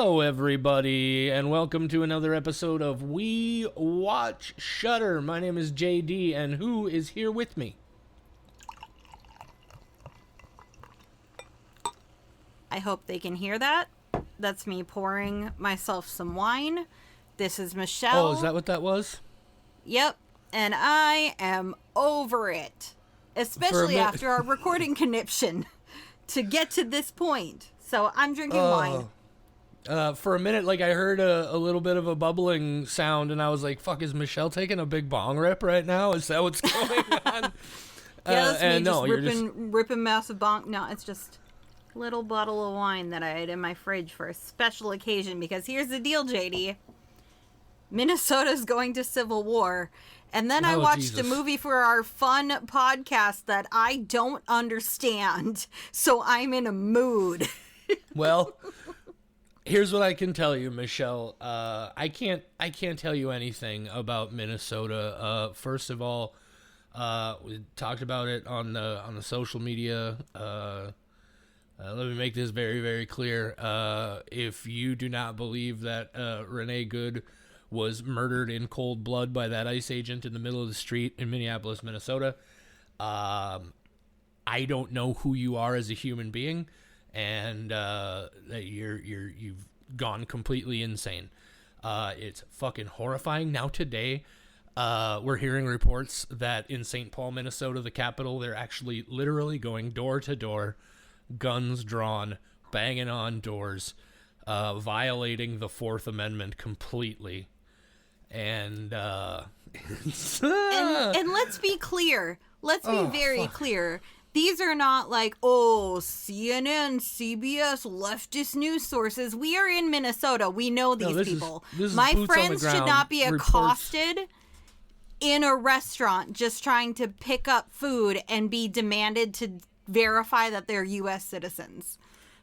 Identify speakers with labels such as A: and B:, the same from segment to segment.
A: Hello, everybody, and welcome to another episode of We Watch Shudder. My name is JD, and who is here with me?
B: I hope they can hear that. That's me pouring myself some wine. This is Michelle.
A: Oh, is that what that was?
B: Yep, and I am over it. Especially after our recording conniption to get to this point. So I'm drinking wine.
A: For a minute, I heard a little bit of a bubbling sound, and I was like, fuck, is Michelle taking a big bong rip right now? Is that what's going on?
B: Yeah, that's me ripping massive bong. No, it's just a little bottle of wine that I had in my fridge for a special occasion. Because here's the deal, JD. Minnesota's going to civil war. And then I watched a movie for our fun podcast that I don't understand. So I'm in a mood.
A: Well, here's what I can tell you, Michelle. I can't tell you anything about Minnesota. First of all, we talked about it on the social media. Let me make this very, very clear. If you do not believe that Renee Good was murdered in cold blood by that ICE agent in the middle of the street in Minneapolis, Minnesota, I don't know who you are as a human being, and that you've gone completely insane. It's fucking horrifying. Now today, we're hearing reports that in St. Paul, Minnesota, the capital, they're actually literally going door to door, guns drawn, banging on doors, violating the Fourth Amendment completely. And
B: and let's be clear. Let's be very clear. These are not CNN, CBS, leftist news sources. We are in Minnesota. We know these people. My friends should not be accosted in a restaurant just trying to pick up food and be demanded to verify that they're U.S. citizens.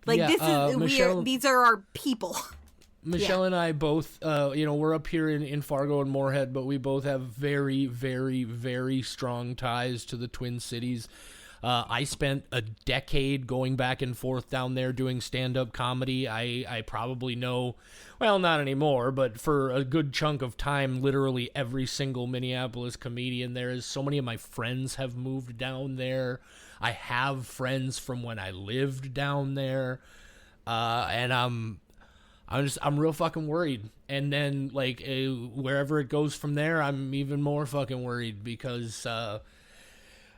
B: These are our people.
A: Michelle and I both, we're up here in Fargo and Moorhead, but we both have very, very, very strong ties to the Twin Cities. I spent a decade going back and forth down there doing stand-up comedy. I probably know, well, not anymore, but for a good chunk of time, literally every single Minneapolis comedian there is. So many of my friends have moved down there. I have friends from when I lived down there, and I'm real fucking worried. And then wherever it goes from there, I'm even more fucking worried because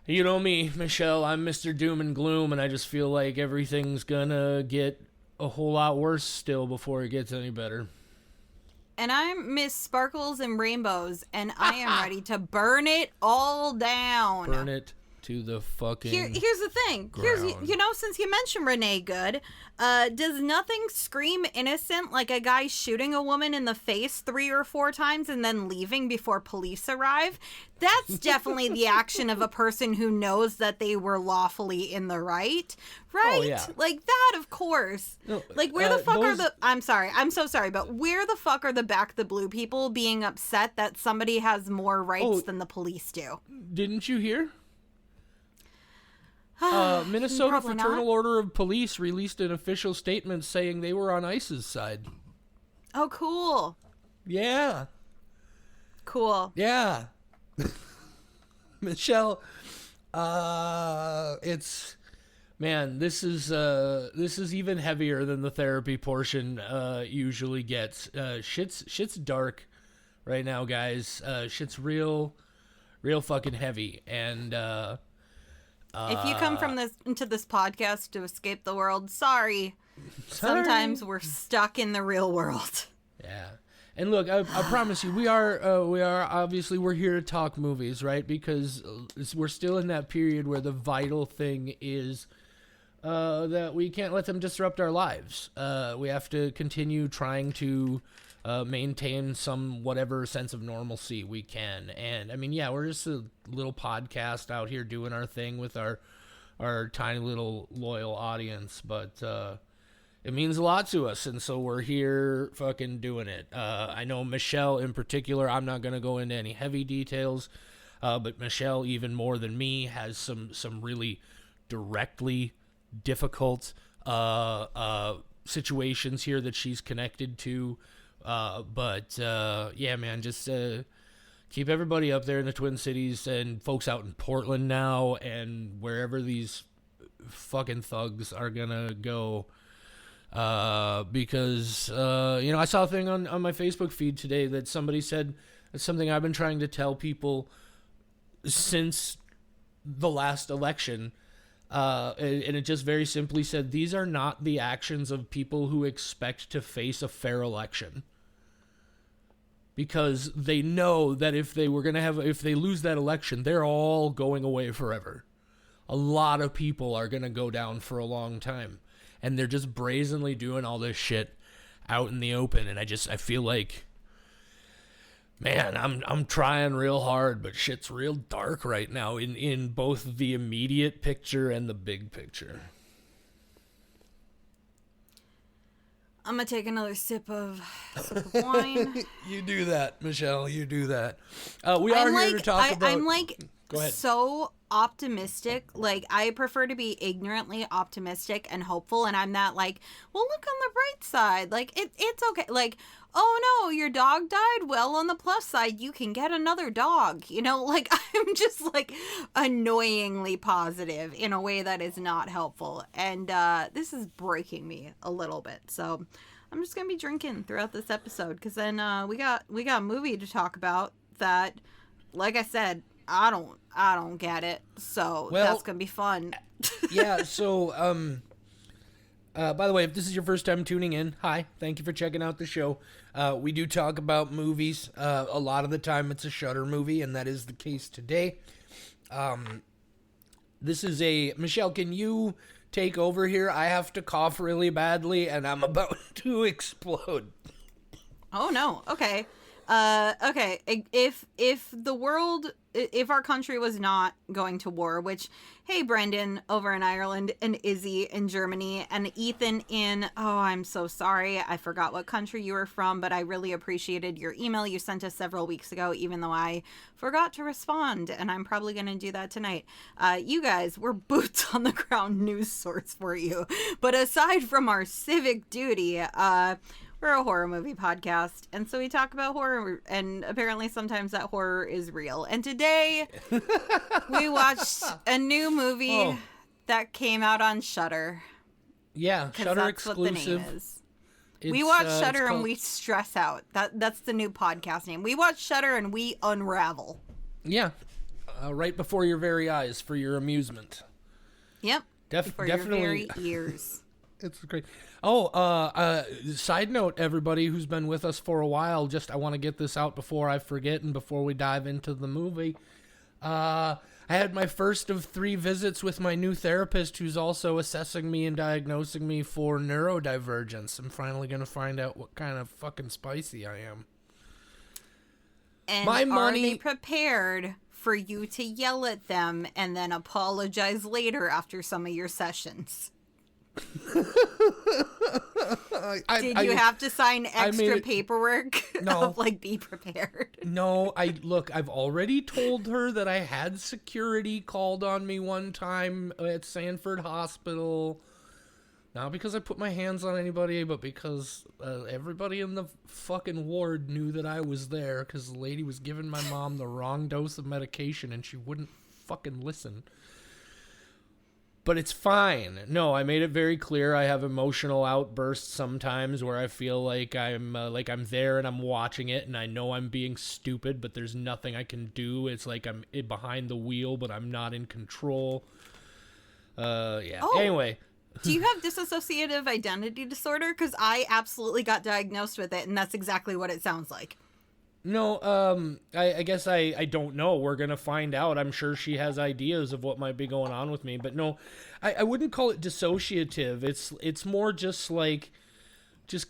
A: you know me, Michelle, I'm Mr. Doom and Gloom, and I just feel like everything's gonna get a whole lot worse still before it gets any better.
B: And I'm Miss Sparkles and Rainbows, and I am ready to burn it all down.
A: Burn it to the fucking
B: Here's the thing.
A: ground.
B: Since you mentioned Renee Good, does nothing scream innocent like a guy shooting a woman in the face 3 or 4 times and then leaving before police arrive? That's definitely the action of a person who knows that they were lawfully in the right?
A: Oh, yeah.
B: Like that, of course.
A: No,
B: where the fuck are the... I'm sorry. I'm so sorry, but where the fuck are the Back the Blue people being upset that somebody has more rights than the police do?
A: Didn't you hear? Minnesota Fraternal Order of Police released an official statement saying they were on ICE's side.
B: Oh, cool.
A: Yeah.
B: Cool.
A: Yeah. Michelle, this is even heavier than the therapy portion usually gets. Shit's dark right now, guys. Shit's real fucking heavy, and
B: if you come into this podcast to escape the world, sorry. Sometimes we're stuck in the real world.
A: Yeah. And look, I promise you, we are obviously, we're here to talk movies, right? Because we're still in that period where the vital thing is that we can't let them disrupt our lives. We have to continue trying to maintain some whatever sense of normalcy we can. And I mean, yeah, we're just a little podcast out here doing our thing with our tiny little loyal audience, but it means a lot to us, and so we're here fucking doing it. I know Michelle in particular, I'm not going to go into any heavy details, but Michelle, even more than me, has some really directly difficult situations here that she's connected to. Yeah, man, just keep everybody up there in the Twin Cities and folks out in Portland now and wherever these fucking thugs are gonna go. Because I saw a thing on my Facebook feed today that somebody said something I've been trying to tell people since the last election. And it just very simply said, these are not the actions of people who expect to face a fair election. Because they know that if they lose that election, they're all going away forever. A lot of people are going to go down for a long time. And they're just brazenly doing all this shit out in the open. And I feel like, man, I'm trying real hard, but shit's real dark right now in both the immediate picture and the big picture.
B: I'm going to take another sip of wine.
A: You do that, Michelle. You do that. We are here to talk about...
B: I'm
A: Go ahead.
B: So optimistic. Like, I prefer to be ignorantly optimistic and hopeful, and I'm not like, well, look on the bright side. Like, it's okay. Like, oh no, your dog died? Well, on the plus side, you can get another dog. Like, I'm just like annoyingly positive in a way that is not helpful. And this is breaking me a little bit. So I'm just gonna be drinking throughout this episode, because then we got a movie to talk about that, like I said, I don't get it. So that's gonna be fun.
A: Yeah. So by the way, if this is your first time tuning in, hi, thank you for checking out the show. We do talk about movies. A lot of the time it's a Shudder movie, and that is the case today. This is Michelle, can you take over here? I have to cough really badly, and I'm about to explode.
B: Oh, no. Okay. Okay. If our country was not going to war, which, hey, Brendan over in Ireland, and Izzy in Germany, and Ethan I'm so sorry, I forgot what country you were from, but I really appreciated your email you sent us several weeks ago, even though I forgot to respond, and I'm probably going to do that tonight. You guys, we're boots on the ground news source for you. But aside from our civic duty, we're a horror movie podcast, and so we talk about horror, and apparently sometimes that horror is real. And today, we watched a new movie that came out on Shudder.
A: Yeah, Shudder exclusive.
B: What the name is. We watch Shudder and we stress out. That's the new podcast name. We watch Shudder and we unravel.
A: Yeah, right before your very eyes for your amusement.
B: Yep, before
A: definitely.
B: your very ears.
A: It's great. Side note, everybody who's been with us for a while, I want to get this out before I forget and before we dive into the movie. I had my first of 3 visits with my new therapist, who's also assessing me and diagnosing me for neurodivergence. I'm finally going to find out what kind of fucking spicy I am.
B: And are they prepared for you to yell at them and then apologize later after some of your sessions? Did you have to sign extra paperwork?
A: No.
B: Of, be prepared?
A: No, I've already told her that I had security called on me one time at Sanford Hospital. Not because I put my hands on anybody, but because everybody in the fucking ward knew that I was there, because the lady was giving my mom the wrong dose of medication and she wouldn't fucking listen. But it's fine. No, I made it very clear. I have emotional outbursts sometimes where I feel like I'm there and I'm watching it and I know I'm being stupid, but there's nothing I can do. It's like I'm behind the wheel, but I'm not in control. Yeah. Oh, anyway.
B: Do you have dissociative identity disorder? Because I absolutely got diagnosed with it, and that's exactly what it sounds like.
A: No, I guess I don't know. We're going to find out. I'm sure she has ideas of what might be going on with me, but no, I wouldn't call it dissociative. It's more just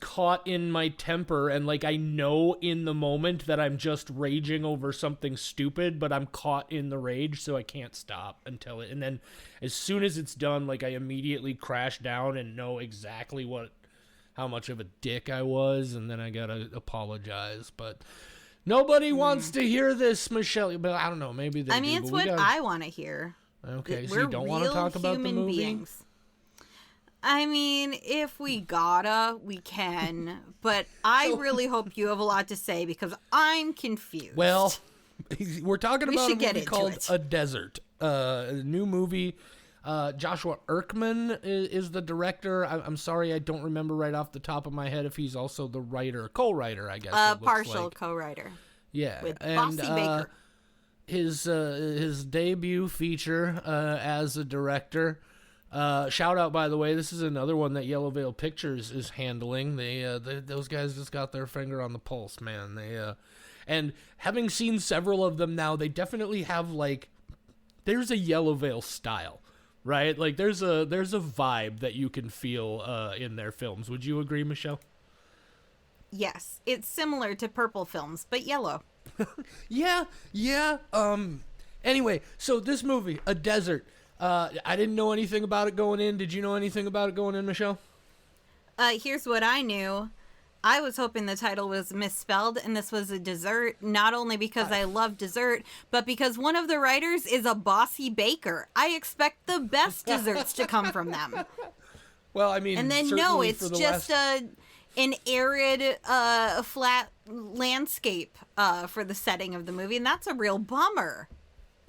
A: caught in my temper, and I know in the moment that I'm just raging over something stupid, but I'm caught in the rage, so I can't stop until it, and then as soon as it's done, I immediately crash down and know exactly how much of a dick I was, and then I gotta apologize, but nobody wants to hear this, Michelle. But I don't know. Maybe they
B: it's what I want to hear.
A: Okay, so you don't want to talk about the movie? Beings.
B: I mean, if we gotta, we can. But I really hope you have a lot to say because I'm confused.
A: Well, we're talking about a movie called
B: it.
A: A Desert. A new movie. Joshua Erkman is the director. I'm sorry, I don't remember right off the top of my head if he's also the co-writer, I guess.
B: Partial co-writer.
A: Yeah.
B: With Bossy Baker.
A: His debut feature as a director. Shout out, by the way, this is another one that Yellow Veil Pictures is handling. Those guys just got their finger on the pulse, man. And having seen several of them now, they definitely have there's a Yellow Veil style, right? Like there's a vibe that you can feel in their films. Would you agree, Michelle?
B: Yes, it's similar to Purple Films, but yellow.
A: Yeah. Anyway, so this movie, A Desert. I didn't know anything about it going in. Did you know anything about it going in, Michelle?
B: Here's what I knew. I was hoping the title was misspelled and this was a dessert, not only because I love dessert, but because one of the writers is a bossy baker. I expect the best desserts to come from them.
A: Well, I mean,
B: and then no, it's just an arid, flat landscape for the setting of the movie, and that's a real bummer.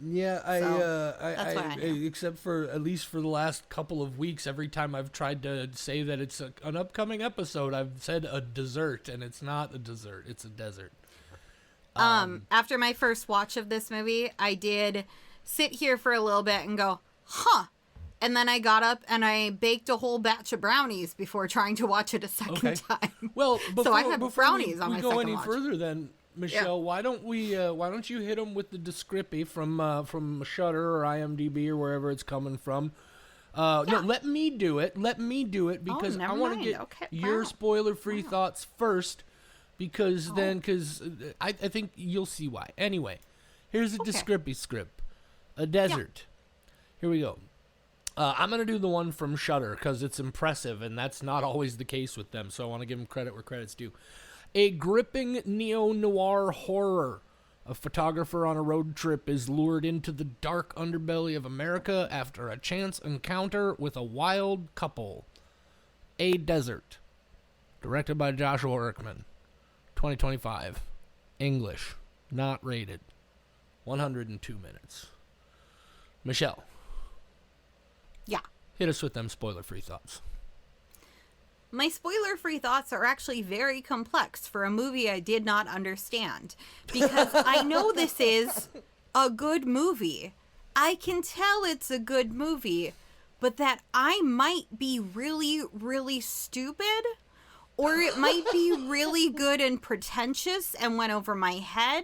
A: Yeah, I except for at least for the last couple of weeks, every time I've tried to say that it's an upcoming episode, I've said a dessert, and it's not a dessert; it's a desert.
B: After my first watch of this movie, I did sit here for a little bit and go, huh. And then I got up and I baked a whole batch of brownies before trying to watch it a second time.
A: Well,
B: so I had brownies on my second watch.
A: Go any further then, Michelle, why don't you hit them with the description from Shudder or IMDb or wherever it's coming from? No, let me do it because I want to get your spoiler-free thoughts first because I think you'll see why. Anyway, here's a description script. A desert. Here we go. I'm going to do the one from Shudder because it's impressive, and that's not always the case with them, so I want to give them credit where credit's due. A gripping neo-noir horror. A photographer on a road trip is lured into the dark underbelly of America after a chance encounter with a wild couple. A Desert. Directed by Joshua Erkman. 2025. English. Not rated. 102 minutes. Michelle.
B: Yeah.
A: Hit us with them spoiler-free thoughts.
B: My spoiler-free thoughts are actually very complex for a movie I did not understand. Because I know this is a good movie. I can tell it's a good movie, but that I might be really, really stupid, or it might be really good and pretentious and went over my head.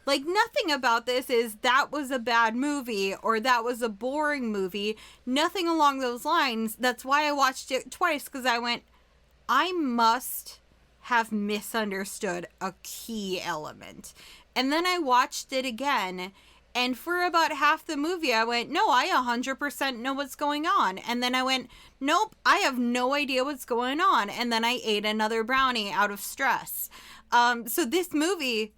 B: Like, nothing about this is that was a bad movie or that was a boring movie. Nothing along those lines. That's why I watched it twice, because I went, I must have misunderstood a key element. And then I watched it again, and for about half the movie, I went, no, I 100% know what's going on. And then I went, nope, I have no idea what's going on. And then I ate another brownie out of stress. So this movie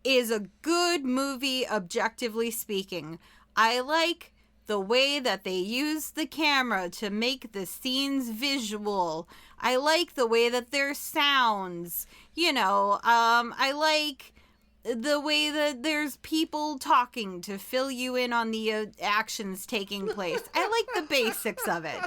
B: is a good movie, objectively speaking. I like the way that they use the camera to make the scenes visual. I like the way that there's sounds. I like the way that there's people talking to fill you in on the actions taking place. I like the basics of it.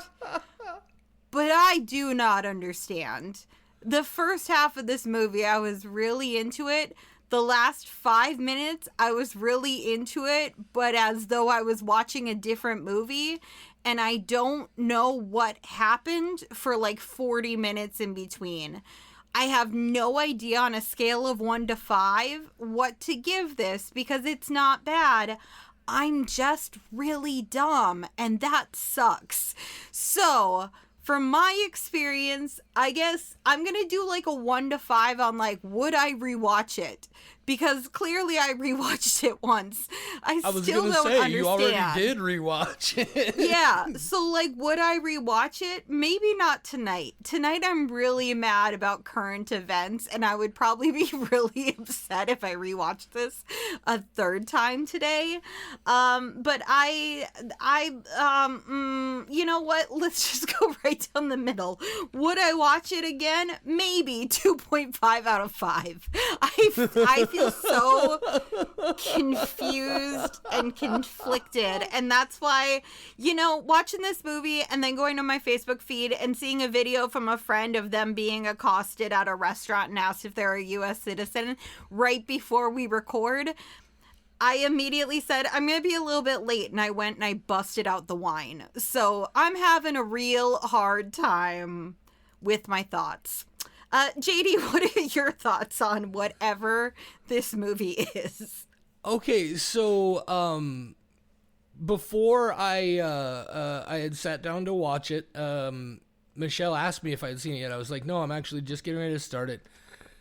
B: But I do not understand. The first half of this movie, I was really into it. The last 5 minutes, I was really into it, but as though I was watching a different movie, and I don't know what happened for like 40 minutes in between. I have no idea on a scale of 1 to 5 what to give this, because it's not bad. I'm just really dumb, and that sucks. So, from my experience, I guess I'm going to do like a 1 to 5 on like, would I rewatch it? because clearly I rewatched it once. I
A: was
B: still
A: gonna
B: don't
A: say,
B: understand.
A: you already did rewatch it.
B: Yeah, so like, would I rewatch it? Maybe not tonight. Tonight I'm really mad about current events, and I would probably be really upset if I rewatched this a third time today. But you know what? Let's just go right down the middle. Would I watch it again? Maybe 2.5 out of 5. I feel so confused and conflicted, and that's why, you know, watching this movie and then going to my Facebook feed and seeing a video from a friend of them being accosted at a restaurant and asked if they're a U.S. citizen right before we record, I immediately said, I'm going to be a little bit late, and I went and I busted out the wine. So I'm having a real hard time with my thoughts. JD, what are your thoughts on whatever this movie is?
A: Okay, so before I had sat down to watch it, Michelle asked me if I had seen it yet. I was like, no, I'm actually just getting ready to start it.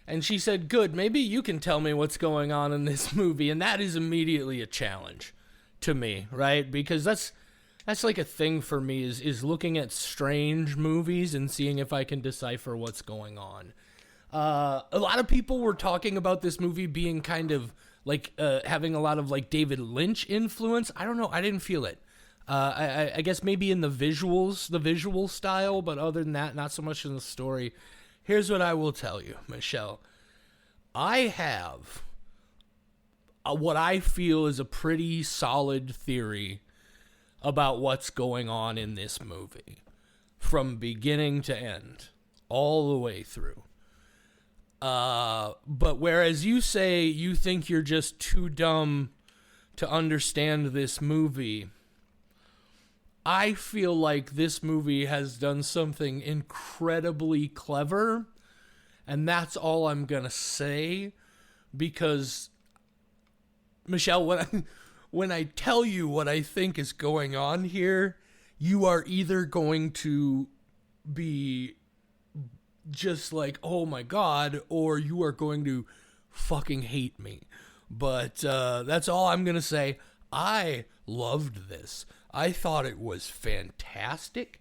A: And she said, good, maybe you can tell me what's going on in this movie. And that is immediately a challenge to me, right? Because that's like a thing for me is looking at strange movies and seeing if I can decipher what's going on. A lot of people were talking about this movie being kind of like having a lot of like David Lynch influence. I don't know. I didn't feel it. I guess maybe in the visual style, but other than that, not so much in the story. Here's what I will tell you, Michelle. I have what I feel is a pretty solid theory about what's going on in this movie from beginning to end, all the way through. But whereas you say you think you're just too dumb to understand this movie, I feel like this movie has done something incredibly clever, and that's all I'm gonna say, because, Michelle, when I tell you what I think is going on here, you are either going to be just like, oh my God, or you are going to fucking hate me. But that's all I'm gonna say. I loved this. I thought it was fantastic.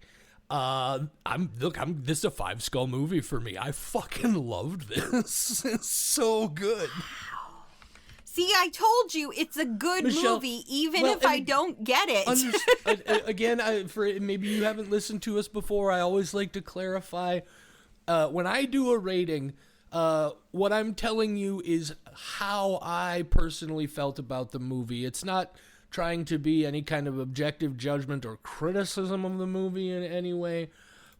A: This is a 5-skull movie for me. I fucking loved this. It's so good.
B: See, I told you it's a good movie, even if I don't get it.
A: Again, for maybe you haven't listened to us before, I always like to clarify. When I do a rating, what I'm telling you is how I personally felt about the movie. It's not trying to be any kind of objective judgment or criticism of the movie in any way.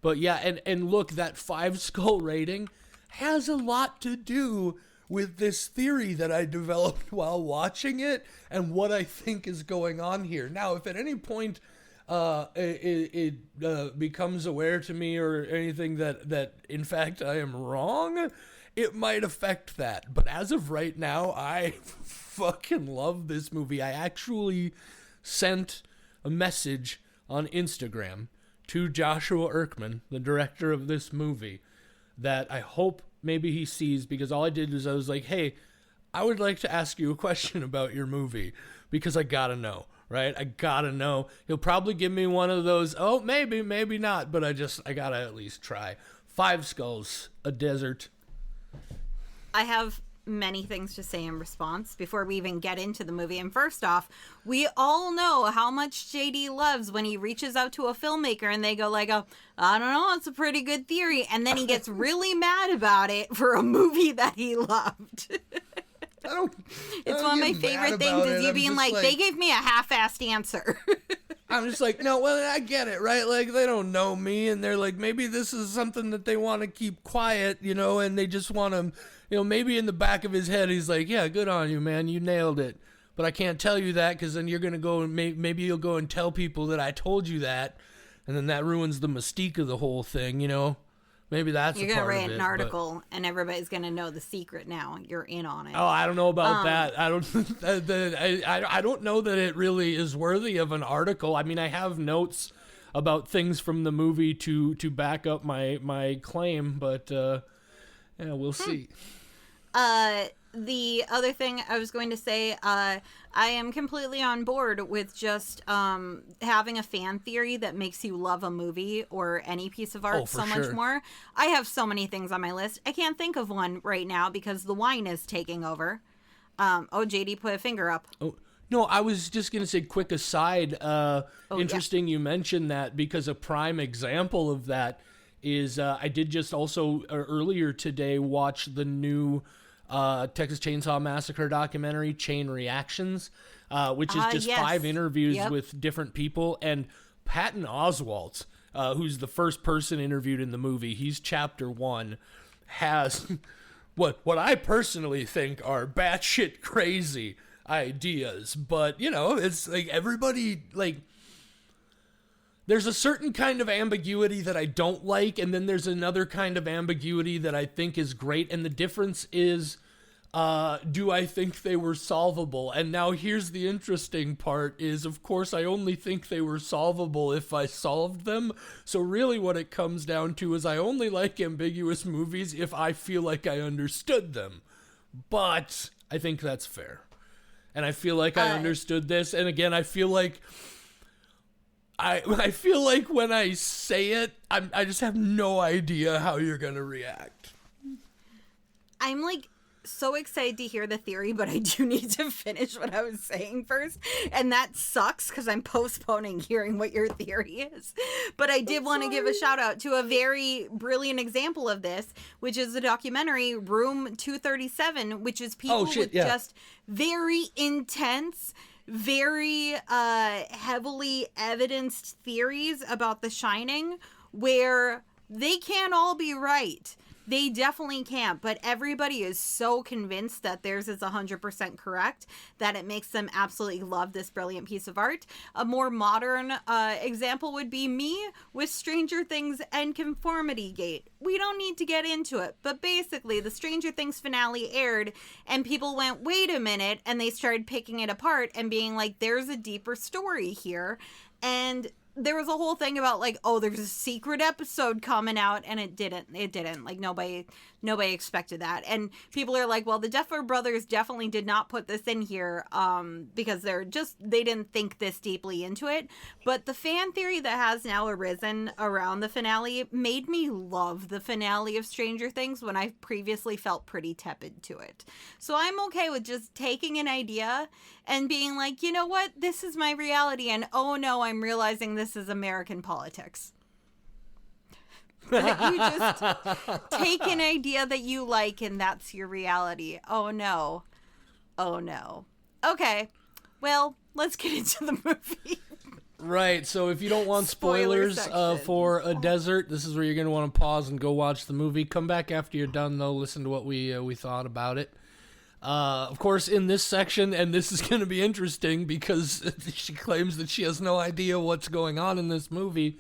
A: But yeah, and look, that 5-skull rating has a lot to do with this theory that I developed while watching it and what I think is going on here. Now, if at any point it becomes aware to me or anything that in fact I am wrong, it might affect that. But as of right now, I fucking love this movie. I actually sent a message on Instagram to Joshua Erkman, the director of this movie, that I hope maybe he sees, because all I did was I was like, hey, I would like to ask you a question about your movie, because I gotta know, right? I gotta know. He'll probably give me one of those, oh, maybe not, but I gotta at least try. 5 Skulls, A Desert.
B: I have many things to say in response before we even get into the movie. And first off, we all know how much JD loves when he reaches out to a filmmaker and they go like, oh, I don't know, it's a pretty good theory. And then he gets really mad about it for a movie that he loved. It's one of my favorite things is you being like, they gave me a half-assed answer.
A: I'm just like, no, well, I get it, right? Like, they don't know me, and they're like, maybe this is something that they want to keep quiet, and they just want to, maybe in the back of his head, he's like, yeah, good on you, man, you nailed it. But I can't tell you that, because then you're going to go and maybe you'll go and tell people that I told you that, and then that ruins the mystique of the whole thing, Maybe that's
B: you're
A: a part of it.
B: You're going to write an article, and everybody's going to know the secret now. You're in on it.
A: Oh, I don't know about that. I don't know that it really is worthy of an article. I mean, I have notes about things from the movie to back up my claim, but yeah, we'll see.
B: the other thing I was going to say, I am completely on board with just having a fan theory that makes you love a movie or any piece of art so much more. I have so many things on my list. I can't think of one right now because the wine is taking over. JD put a finger up.
A: Oh, no, I was just going to say, quick aside, interesting you mentioned that, because a prime example of that is I did just also earlier today watch the new Texas Chainsaw Massacre documentary, Chain Reactions, which is just 5 interviews with different people. And Patton Oswalt, who's the first person interviewed in the movie, he's chapter 1, has what I personally think are batshit crazy ideas. But, you know, it's like everybody, like, there's a certain kind of ambiguity that I don't like, and then there's another kind of ambiguity that I think is great, and the difference is, do I think they were solvable? And now here's the interesting part is, of course, I only think they were solvable if I solved them. So really what it comes down to is I only like ambiguous movies if I feel like I understood them. But I think that's fair. And I feel like I understood this, and again, I feel like I feel like when I say it, I just have no idea how you're gonna react.
B: I'm like so excited to hear the theory, but I do need to finish what I was saying first, and that sucks because I'm postponing hearing what your theory is. But I did want to give a shout out to a very brilliant example of this, which is the documentary Room 237, which is people just very intense, very heavily evidenced theories about The Shining, where they can't all be right. They definitely can't, but everybody is so convinced that theirs is 100% correct that it makes them absolutely love this brilliant piece of art. A more modern example would be me with Stranger Things and Conformity Gate. We don't need to get into it, but basically the Stranger Things finale aired and people went, wait a minute, and they started picking it apart and being like, there's a deeper story here. And there was a whole thing about like, oh, there's a secret episode coming out, and it didn't. Like nobody expected that. And people are like, well, the Duffer Brothers definitely did not put this in here because they didn't think this deeply into it. But the fan theory that has now arisen around the finale made me love the finale of Stranger Things when I previously felt pretty tepid to it. So I'm okay with just taking an idea and being like, you know what, this is my reality, and oh no, I'm realizing this is American politics. You just take an idea that you like and that's your reality. Oh no. Okay, well, let's get into the movie.
A: Right, so if you don't want spoilers for A Desert, this is where you're going to want to pause and go watch the movie. Come back after you're done, though. Listen to what we thought about it. Of course, in this section, and this is going to be interesting because she claims that she has no idea what's going on in this movie.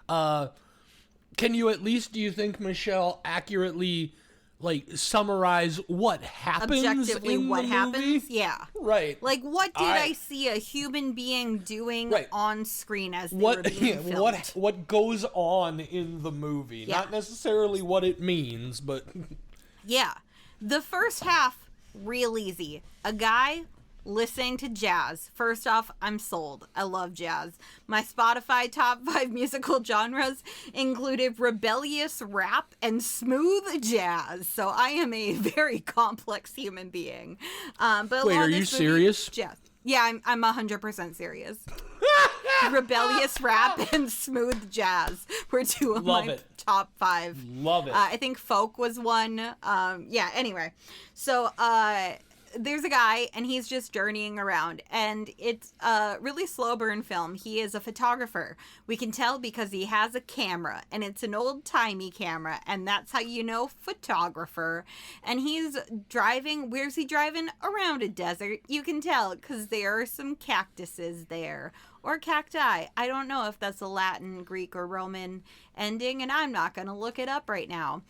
A: Can you at least, do you think, Michelle, accurately, like, summarize what happens
B: objectively
A: in
B: what
A: the
B: happens?
A: movie?
B: Yeah.
A: Right.
B: Like, what did I see a human being doing on screen as they were being filmed?
A: What goes on in the movie? Yeah. Not necessarily what it means, but...
B: Yeah. The first half, real easy. A guy listening to jazz. First off, I'm sold. I love jazz. My Spotify top 5 musical genres included rebellious rap and smooth jazz. So I am a very complex human being. But
A: wait, are you serious?
B: Jazz. Yeah, I'm 100% serious. Rebellious rap and smooth jazz were two of my top 5.
A: Love it.
B: I think folk was one. Yeah, anyway. So, there's a guy, and he's just journeying around, and it's a really slow burn film. He is a photographer. We can tell because he has a camera, and it's an old-timey camera, and that's how you know photographer. And he's driving, where's he driving? Around a desert. You can tell because there are some cactuses there. Or cacti. I don't know if that's a Latin, Greek, or Roman ending, and I'm not going to look it up right now.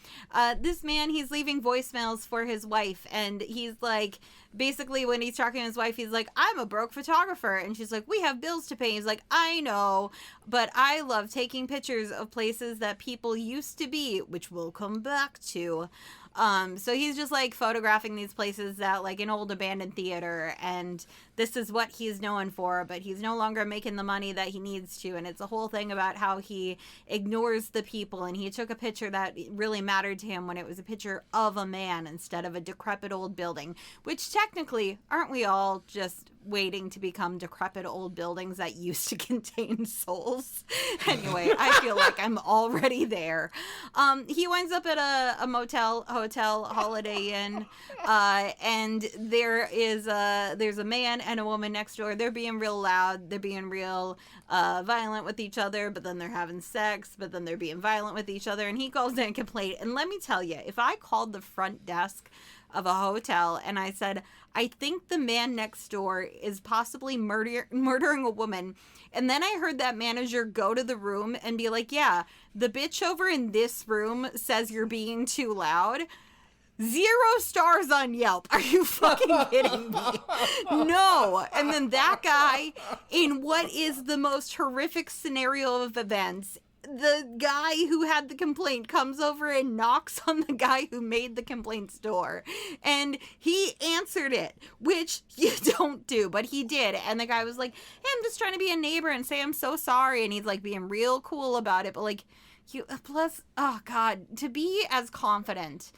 B: This man, he's leaving voicemails for his wife, and he's like, basically when he's talking to his wife, he's like, I'm a broke photographer, and she's like, we have bills to pay. He's like, I know, but I love taking pictures of places that people used to be, which we'll come back to. So he's just like photographing these places that like an old abandoned theater, and this is what he's known for, but he's no longer making the money that he needs to. And it's a whole thing about how he ignores the people, and he took a picture that really mattered to him when it was a picture of a man instead of a decrepit old building, which technically, aren't we all just waiting to become decrepit old buildings that used to contain souls? Anyway, I feel like I'm already there. He winds up at a motel, hotel, Holiday Inn, and there's a man and a woman next door. They're being real loud. They're being real violent with each other, but then they're having sex, but then they're being violent with each other, and he calls in a complaint. And let me tell you, if I called the front desk of a hotel and I said, I think the man next door is possibly murdering a woman, and then I heard that manager go to the room and be like, yeah, the bitch over in this room says you're being too loud. 0 stars on Yelp. Are you fucking kidding me? No. And then that guy, in what is the most horrific scenario of events, the guy who had the complaint comes over and knocks on the guy who made the complaint's door. And he answered it, which you don't do, but he did. And the guy was like, hey, I'm just trying to be a neighbor and say I'm so sorry. And he's like being real cool about it. But like, plus, oh God, to be as confident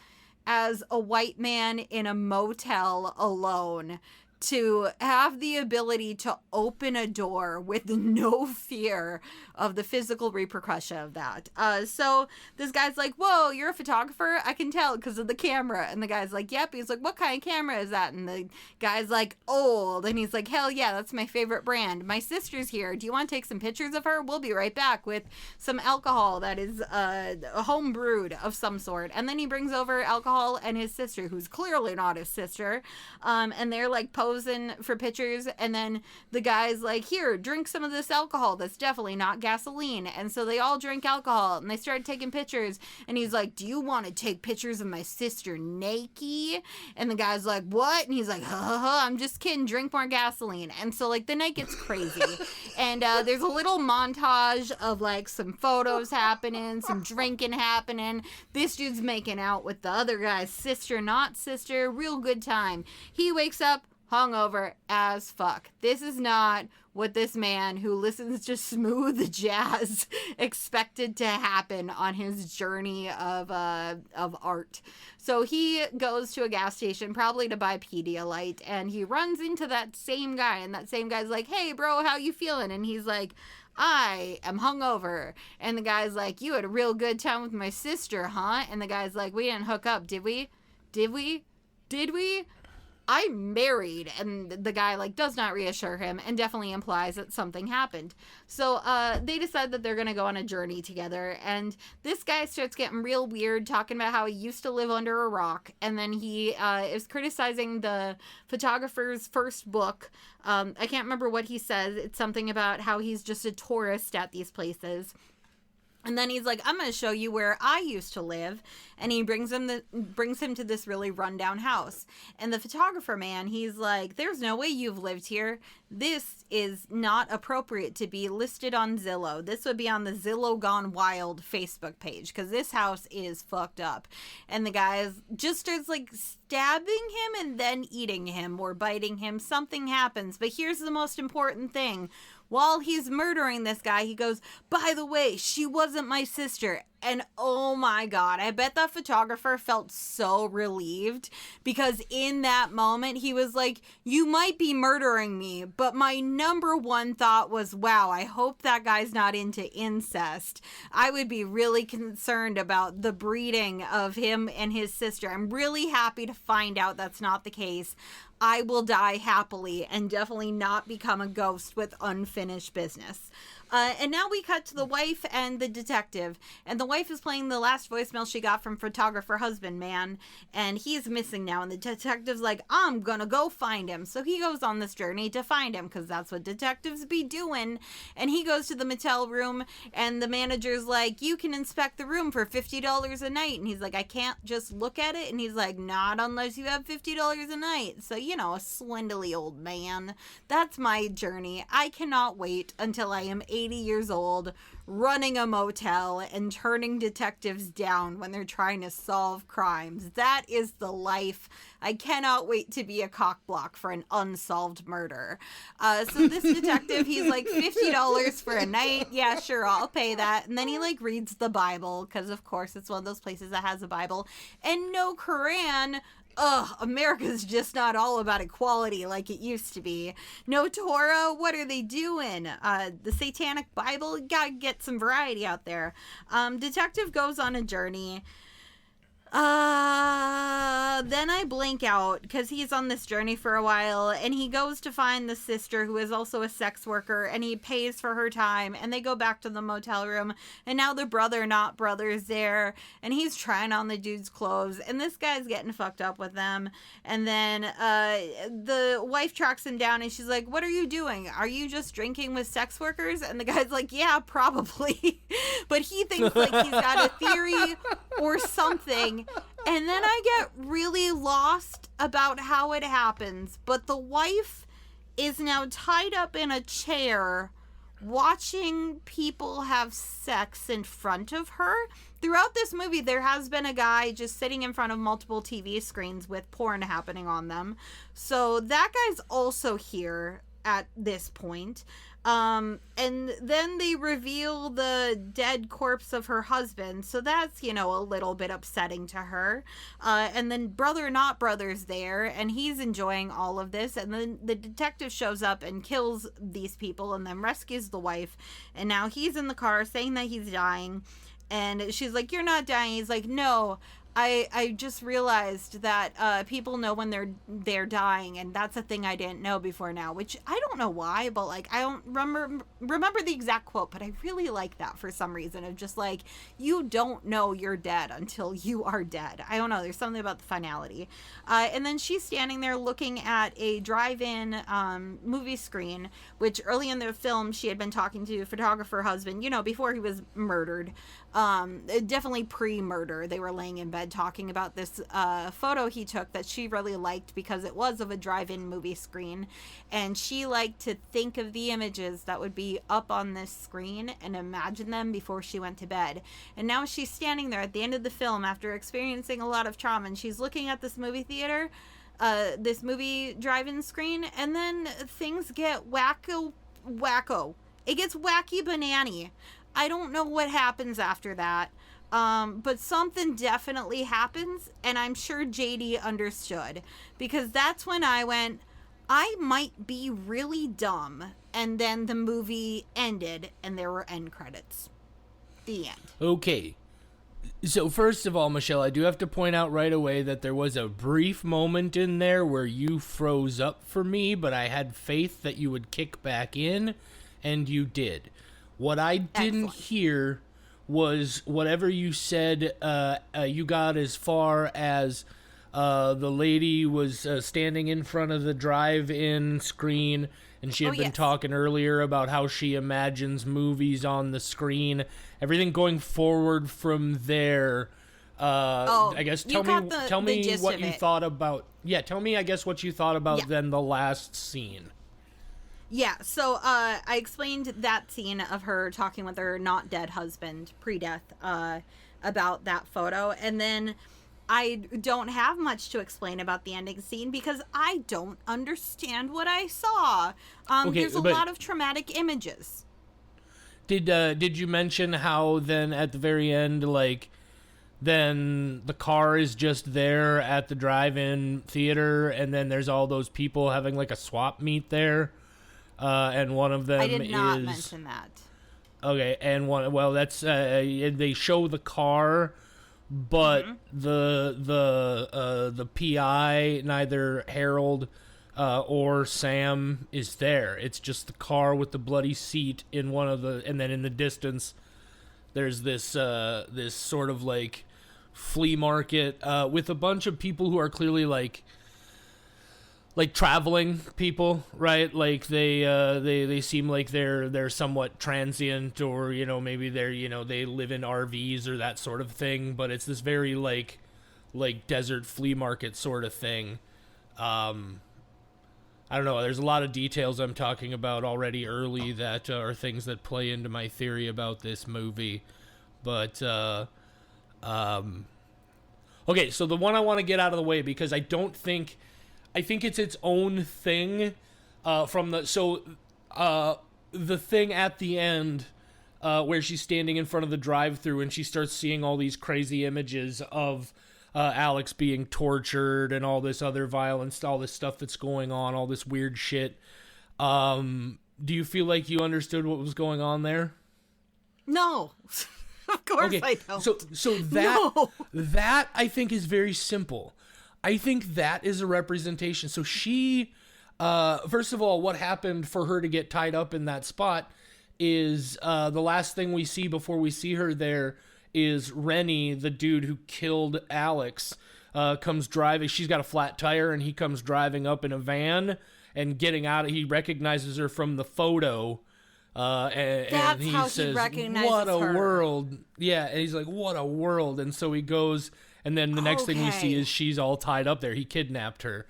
B: as a white man in a motel alone, to have the ability to open a door with no fear of the physical repercussion of that. So this guy's like, whoa, you're a photographer? I can tell because of the camera. And the guy's like, yep. He's like, what kind of camera is that? And the guy's like, old. And he's like, hell yeah, that's my favorite brand. My sister's here. Do you want to take some pictures of her? We'll be right back with some alcohol that is home brewed of some sort. And then he brings over alcohol and his sister, who's clearly not his sister. And they're like posing for pictures, and then the guy's like, here, drink some of this alcohol that's definitely not gasoline. And so they all drink alcohol and they start taking pictures, and he's like, do you want to take pictures of my sister naked? And the guy's like, what? And he's like, I'm just kidding, drink more gasoline. And so like the night gets crazy and there's a little montage of like some photos happening, some drinking happening, this dude's making out with the other guy's sister, not sister, real good time. He wakes up hungover as fuck. This is not what this man who listens to smooth jazz expected to happen on his journey of art. So he goes to a gas station, probably to buy Pedialyte, and he runs into that same guy, and that same guy's like, hey bro, how you feeling? And he's like, I am hungover. And the guy's like, you had a real good time with my sister, huh? And the guy's like, we didn't hook up, did we? Did we? I'm married. And the guy like does not reassure him and definitely implies that something happened. So they decide that they're going to go on a journey together. And this guy starts getting real weird, talking about how he used to live under a rock. And then he is criticizing the photographer's first book. I can't remember what he says. It's something about how he's just a tourist at these places. And then he's like, I'm going to show you where I used to live. And he brings him to this really rundown house. And the photographer man, he's like, there's no way you've lived here. This is not appropriate to be listed on Zillow. This would be on the Zillow Gone Wild Facebook page, because this house is fucked up. And the guy just starts like stabbing him and then eating him or biting him. Something happens. But here's the most important thing. While he's murdering this guy, he goes, by the way, she wasn't my sister. And oh my God, I bet that photographer felt so relieved, because in that moment he was like, you might be murdering me, but my number one thought was, wow, I hope that guy's not into incest. I would be really concerned about the breeding of him and his sister. I'm really happy to find out that's not the case. I will die happily and definitely not become a ghost with unfinished business. And now we cut to the wife and the detective. And the wife is playing the last voicemail she got from photographer husband man. And he's missing now. And the detective's like, I'm gonna go find him. So he goes on this journey to find him, because that's what detectives be doing. And he goes to the motel room. And the manager's like, you can inspect the room for $50 a night. And he's like, I can't just look at it. And he's like, not unless you have $50 a night. So a swindly old man. That's my journey. I cannot wait until I am 80 years old, running a motel and turning detectives down when they're trying to solve crimes. That is the life. I cannot wait to be a cockblock for an unsolved murder. So this detective, he's like, $50 for a night. Yeah, sure, I'll pay that. And then he like reads the Bible, because of course it's one of those places that has a Bible. And no Quran. Ugh, America's just not all about equality like it used to be. No Torah, what are they doing? The Satanic Bible, gotta get some variety out there. Detective goes on a journey. Then I blank out because he's on this journey for a while, and he goes to find the sister who is also a sex worker, and he pays for her time, and they go back to the motel room, and now the brother not brother's there, and he's trying on the dude's clothes, and this guy's getting fucked up with them. And then the wife tracks him down, and she's like, what are you doing? Are you just drinking with sex workers? And the guy's like, yeah, probably. But he thinks like he's got a theory or something. And then I get really lost about how it happens. But the wife is now tied up in a chair watching people have sex in front of her. Throughout this movie, there has been a guy just sitting in front of multiple TV screens with porn happening on them. So that guy's also here at this point. And then they reveal the dead corpse of her husband. So that's, a little bit upsetting to her. And then brother not brother's there, and he's enjoying all of this. And then the detective shows up and kills these people and then rescues the wife. And now he's in the car saying that he's dying. And she's like, you're not dying. He's like, no, I just realized that people know when they're dying, and that's a thing I didn't know before now, which I don't know why, but like I don't remember the exact quote, but I really like that for some reason, of just like, you don't know you're dead until you are dead. I don't know, there's something about the finality. And then she's standing there looking at a drive-in movie screen, which early in the film she had been talking to photographer husband, before he was murdered. Definitely pre-murder. They were laying in bed talking about this photo he took that she really liked because it was of a drive-in movie screen, and she liked to think of the images that would be up on this screen and imagine them before she went to bed. And now she's standing there at the end of the film after experiencing a lot of trauma, and she's looking at this movie theater, this movie drive-in screen, and then things get wacko. It gets wacky banana. I don't know what happens after that, but something definitely happens, and I'm sure JD understood, because that's when I went, I might be really dumb, and then the movie ended, and there were end credits. The end.
A: Okay. So first of all, Michelle, I do have to point out right away that there was a brief moment in there where you froze up for me, but I had faith that you would kick back in, and you did. What I didn't hear was whatever you said you got as far as the lady was standing in front of the drive-in screen, and she had been talking earlier about how she imagines movies on the screen. Everything going forward from there. I guess tell me what you thought about. Yeah, tell me, I guess, what you thought about then the last scene.
B: Yeah, so I explained that scene of her talking with her not dead husband pre-death about that photo, and then I don't have much to explain about the ending scene because I don't understand what I saw. There's a lot of traumatic images.
A: Did you mention how then at the very end, like, then the car is just there at the drive-in theater, and then there's all those people having like a swap meet there? And one of them
B: I did not mention that.
A: Okay, and that's they show the car, but the PI, neither Harold or Sam is there. It's just the car with the bloody seat in one of the, and then in the distance, there's this this sort of like flea market with a bunch of people who are clearly like traveling people, right? Like they seem like they're somewhat transient, or maybe they're they live in RVs or that sort of thing. But it's this very like desert flea market sort of thing. I don't know. There's a lot of details I'm talking about already early that are things that play into my theory about this movie. But, okay, so the one I want to get out of the way because I think it's its own thing the thing at the end where she's standing in front of the drive-thru and she starts seeing all these crazy images of Alex being tortured and all this other violence, all this stuff that's going on, all this weird shit. Do you feel like you understood what was going on there?
B: No. Of course I don't.
A: So that I think is very simple. I think that is a representation. So she, first of all, what happened for her to get tied up in that spot is the last thing we see before we see her there is Rennie, the dude who killed Alex, comes driving. She's got a flat tire, and he comes driving up in a van and getting out. He recognizes her from the photo. And he says, "What a world!" Yeah, and he's like, "What a world!" And so he goes, and then the next thing we see is she's all tied up there. He kidnapped her.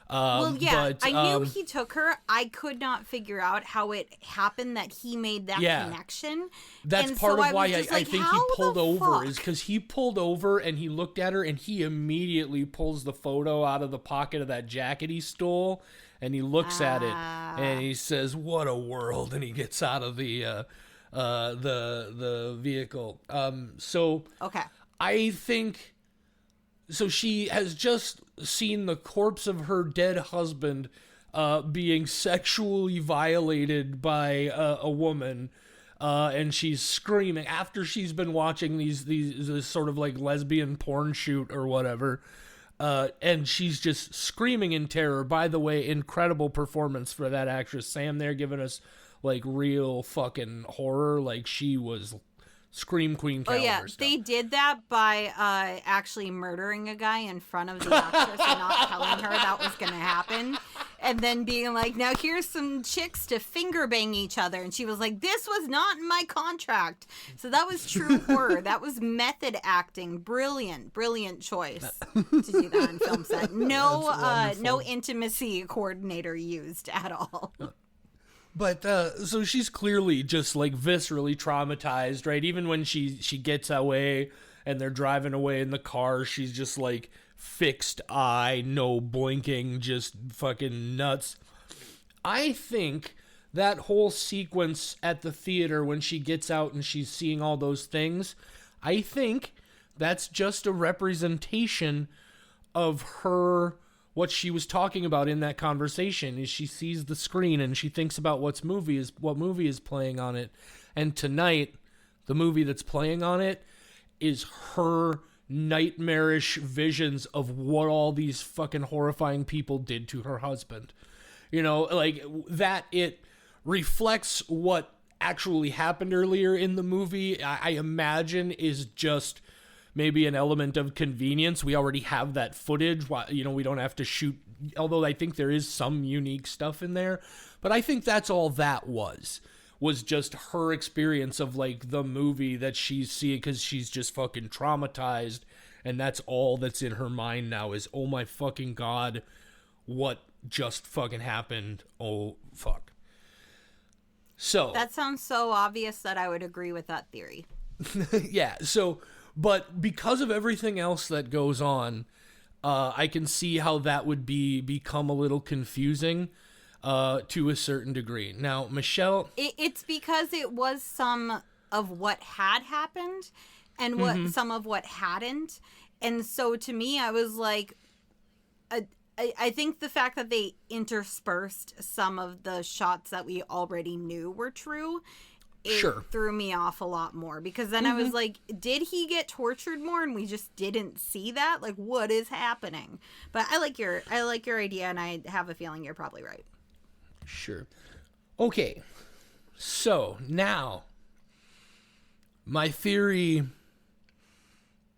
B: But, I knew he took her. I could not figure out how it happened that he made that connection.
A: That's
B: and
A: part
B: so
A: of why
B: I
A: think he pulled over is because he pulled over and he looked at her and he immediately pulls the photo out of the pocket of that jacket he stole. And he looks at it, and he says, "What a world!" And he gets out of the vehicle. I think so. She has just seen the corpse of her dead husband being sexually violated by a woman, and she's screaming after she's been watching these sort of like lesbian porn shoot or whatever. And she's just screaming in terror. By the way, incredible performance for that actress. Sam there giving us like real fucking horror. Like she was Scream Queen caliber stuff.
B: They did that by actually murdering a guy in front of the actress and not telling her that was going to happen. And then being like, now here's some chicks to finger bang each other. And she was like, this was not in my contract. So that was true horror. That was method acting. Brilliant choice to do that on film set. No intimacy coordinator used at all.
A: But, so she's clearly just, like, viscerally traumatized, right? Even when she gets away and they're driving away in the car, she's just, like, fixed eye, no blinking, just fucking nuts. I think that whole sequence at the theater when she gets out and she's seeing all those things, I think that's just a representation of her... What she was talking about in that conversation is she sees the screen and she thinks about what movie is playing on it. And tonight, the movie that's playing on it is her nightmarish visions of what all these fucking horrifying people did to her husband. You know, like that it reflects what actually happened earlier in the movie. I imagine is just maybe an element of convenience. We already have that footage. You know, we don't have to shoot, although I think there is some unique stuff in there. But I think that's all that was just her experience of, like, the movie that she's seeing because she's just fucking traumatized. And that's all that's in her mind now is, oh my fucking God, what just fucking happened? Oh, fuck. So.
B: That sounds so obvious that I would agree with that theory.
A: Yeah, so... But because of everything else that goes on, I can see how that would become a little confusing to a certain degree. Now, Michelle...
B: It's because it was some of what had happened and what some of what hadn't. And so to me, I was like... I think the fact that they interspersed some of the shots that we already knew were true... threw me off a lot more because then I was like, did he get tortured more and we just didn't see that? Like, what is happening? But I like your idea, and I have a feeling you're probably right.
A: Sure. Okay. So now my theory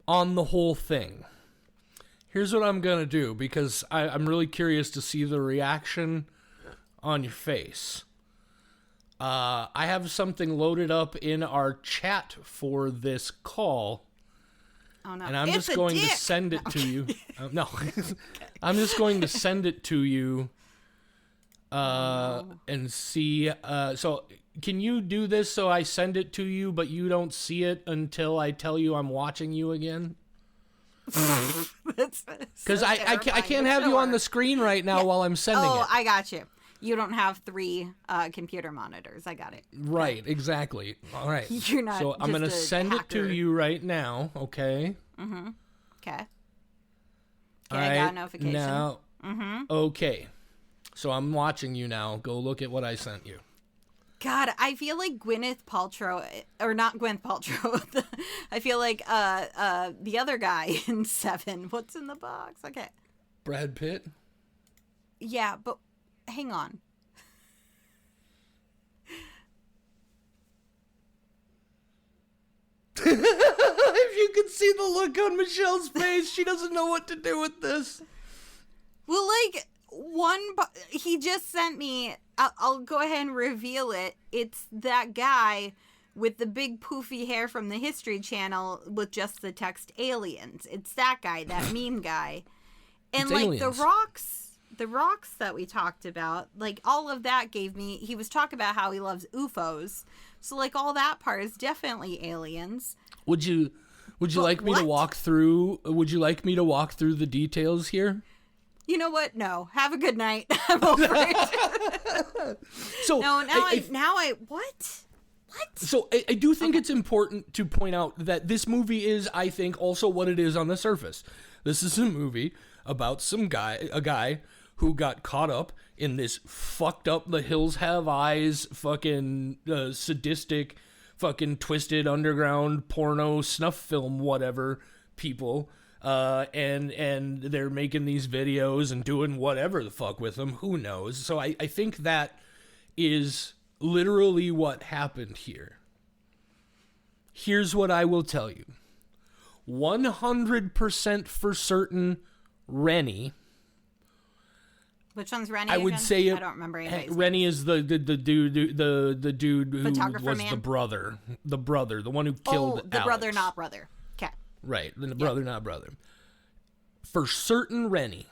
A: on the whole thing. Here's what I'm going to do because I'm really curious to see the reaction on your face. I have something loaded up in our chat for this call.
B: Oh, no.
A: And I'm just going to send it to you. No, I'm just going to send it to you and see. So can you do this so I send it to you, but you don't see it until I tell you I'm watching you again? Because I can't have you on the screen right now while I'm sending it.
B: Oh, I got you. You don't have 3 computer monitors. I got it.
A: Right, exactly. All right.
B: You're not.
A: So I'm gonna send it to you right now. Okay.
B: Mm-hmm. Okay.
A: All
B: I
A: right.
B: got a notification.
A: Now. Mm-hmm. Okay. So I'm watching you now. Go look at what I sent you.
B: God, I feel like Gwyneth Paltrow, or not Gwyneth Paltrow. I feel like the other guy in Seven. What's in the box? Okay.
A: Brad Pitt.
B: Yeah, but hang on.
A: If you could see the look on Michelle's face, she doesn't know what to do with this.
B: Well, like, he just sent me, I'll go ahead and reveal it. It's that guy with the big poofy hair from the History Channel with just the text aliens. It's that guy, that meme guy. And
A: it's
B: like
A: aliens.
B: the rocks that we talked about, like all of that he was talking about how he loves UFOs. So like all that part is definitely aliens.
A: Would you like me to walk through the details here?
B: You know what? No. Have a good night. I'm over it. So no, what? What?
A: So I do think it's important to point out that this movie is, I think, also what it is on the surface. This is a movie about a guy who got caught up in this fucked up The Hills Have Eyes fucking sadistic fucking twisted underground porno snuff film whatever people and they're making these videos and doing whatever the fuck with them, who knows. So I think that is literally what happened here. Here's what I will tell you. 100% for certain, Rennie.
B: Which one's Rennie?
A: I would
B: again?
A: say
B: I don't remember anybody's
A: Rennie is the dude who was
B: man?
A: the brother, the one who killed
B: the
A: Alex.
B: brother, not brother. Okay.
A: Right, the brother, not brother. For certain, Rennie.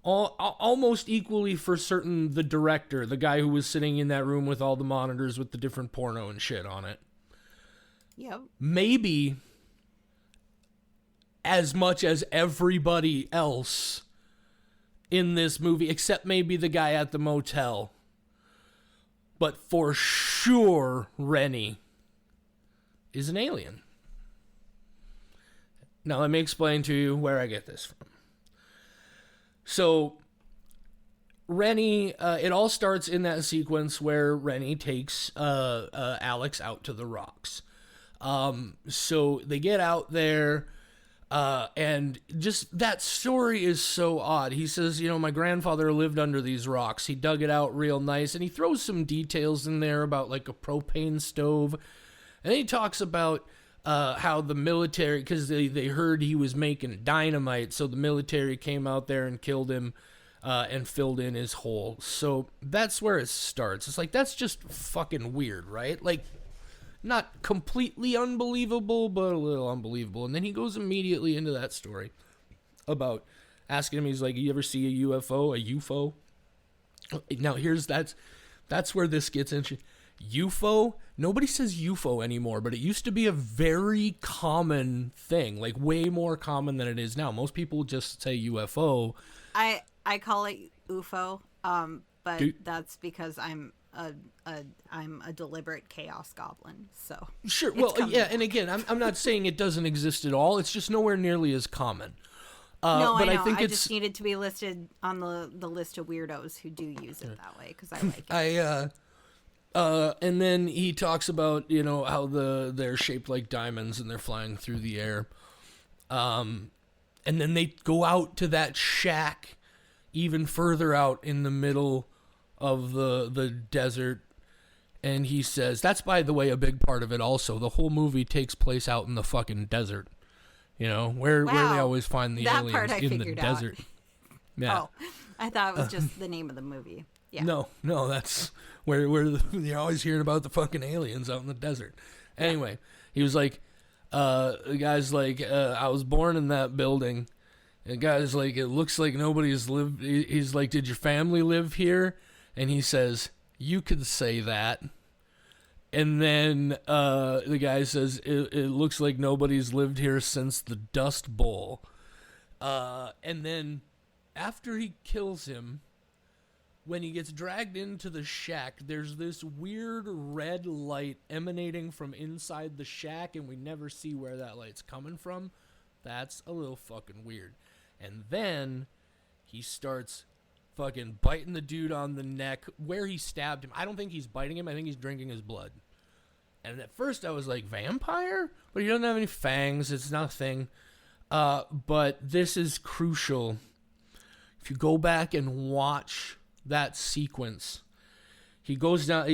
A: Almost equally for certain, the director, the guy who was sitting in that room with all the monitors with the different porno and shit on it.
B: Yep.
A: Maybe as much as everybody else in this movie, except maybe the guy at the motel. But for sure, Rennie is an alien. Now, let me explain to you where I get this from. So, Rennie, it all starts in that sequence where Rennie takes Alex out to the rocks. So, they get out there. And just that story is so odd. He says, my grandfather lived under these rocks. He dug it out real nice. And he throws some details in there about like a propane stove. And then he talks about how the military, because they heard he was making dynamite. So the military came out there and killed him and filled in his hole. So that's where it starts. It's like, that's just fucking weird, right? Like, not completely unbelievable, but a little unbelievable. And then he goes immediately into that story about asking him, he's like, you ever see a UFO, a UFO? Now, that's where this gets interesting. UFO? Nobody says UFO anymore, but it used to be a very common thing, like way more common than it is now. Most people just say UFO.
B: I call it UFO, but that's because I'm a deliberate chaos goblin, so
A: sure. Well, yeah, and again, I'm not saying it doesn't exist at all. It's just nowhere nearly as common.
B: No,
A: but
B: I know.
A: I think
B: I just needed to be listed on the list of weirdos who do use it that way because I like it.
A: And then he talks about how they're shaped like diamonds and they're flying through the air. And then they go out to that shack, even further out in the middle of the desert, and he says, that's, by the way, a big part of it also. The whole movie takes place out in the fucking desert, where they always find the aliens in the desert. Yeah.
B: Oh, I thought it was just the name of the movie. Yeah.
A: No, that's where you're always hearing about the fucking aliens out in the desert. Anyway, he was like, the guy's like, I was born in that building. And the guy's like, it looks like nobody's lived. He's like, did your family live here? And he says, "You could say that." And then the guy says, it looks like nobody's lived here since the Dust Bowl. And then after he kills him, when he gets dragged into the shack, there's this weird red light emanating from inside the shack, and we never see where that light's coming from. That's a little fucking weird. And then he starts fucking biting the dude on the neck where he stabbed him. I don't think he's biting him. I think he's drinking his blood. And at first I was like, vampire? But he doesn't have any fangs. It's nothing. But this is crucial. If you go back and watch that sequence, he goes down.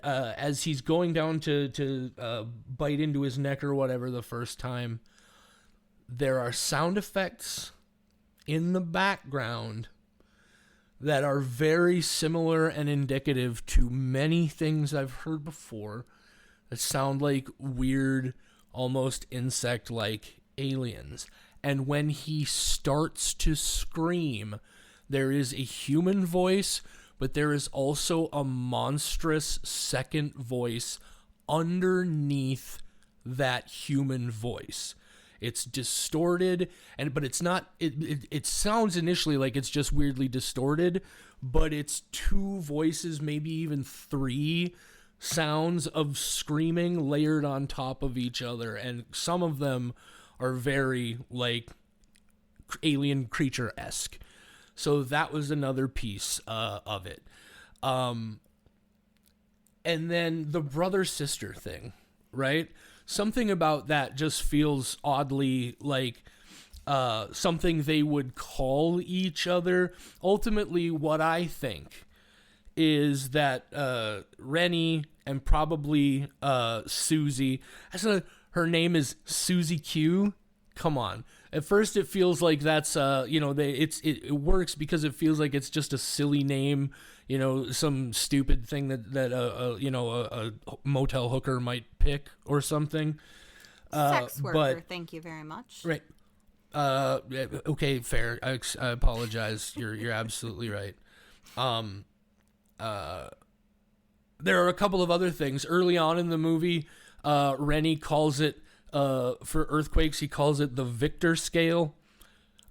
A: As he's going down to bite into his neck or whatever the first time, there are sound effects in the background that are very similar and indicative to many things I've heard before that sound like weird, almost insect-like aliens. And when he starts to scream, there is a human voice, but there is also a monstrous second voice underneath that human voice. It's distorted, but it's not. It sounds initially like it's just weirdly distorted, but it's two voices, maybe even three sounds of screaming layered on top of each other, and some of them are very like alien creature-esque. So that was another piece of it. And then the brother-sister thing, right? Something about that just feels oddly like something they would call each other. Ultimately, what I think is that Rennie and probably Susie, her name is Susie Q. Come on. At first, it feels like that's it works because it feels like it's just a silly name, some stupid thing that a motel hooker might pick or something.
B: Sex worker, thank you very much.
A: Right. Okay, fair. I apologize. You're absolutely right. There are a couple of other things early on in the movie. Rennie calls it for earthquakes. He calls it the Victor scale.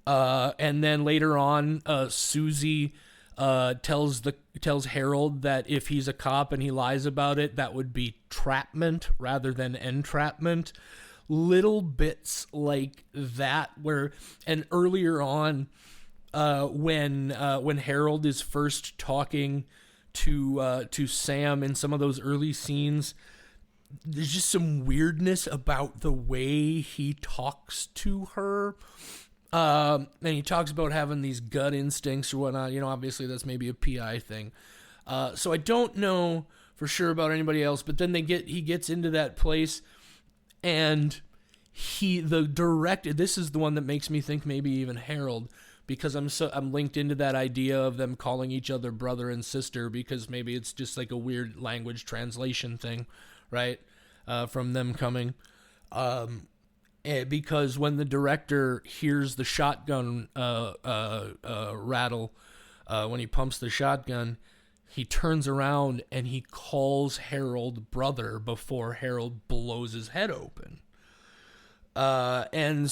A: And then later on, Susie tells Harold that if he's a cop and he lies about it, that would be trapment rather than entrapment. Little bits like that and earlier on, when Harold is first talking to Sam in some of those early scenes, there's just some weirdness about the way he talks to her. And he talks about having these gut instincts or whatnot. Obviously that's maybe a PI thing. So I don't know for sure about anybody else, but then he gets into that place, and the director, this is the one that makes me think maybe even Harold, because I'm linked into that idea of them calling each other brother and sister, because maybe it's just like a weird language translation thing, right? From them coming. Because when the director hears the shotgun rattle, when he pumps the shotgun, he turns around and he calls Harold brother before Harold blows his head open. And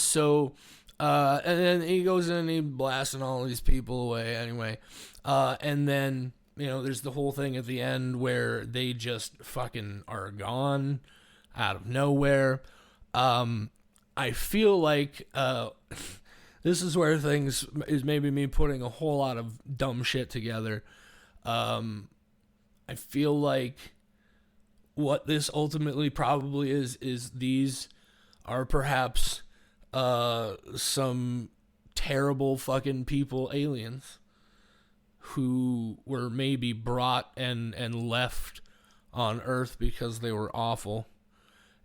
A: then he goes in and he blasting all these people away anyway. And then, there's the whole thing at the end where they just fucking are gone out of nowhere. I feel like this is where things is maybe me putting a whole lot of dumb shit together. I feel like what this ultimately probably is these are perhaps some terrible fucking people, aliens, who were maybe brought and left on Earth because they were awful.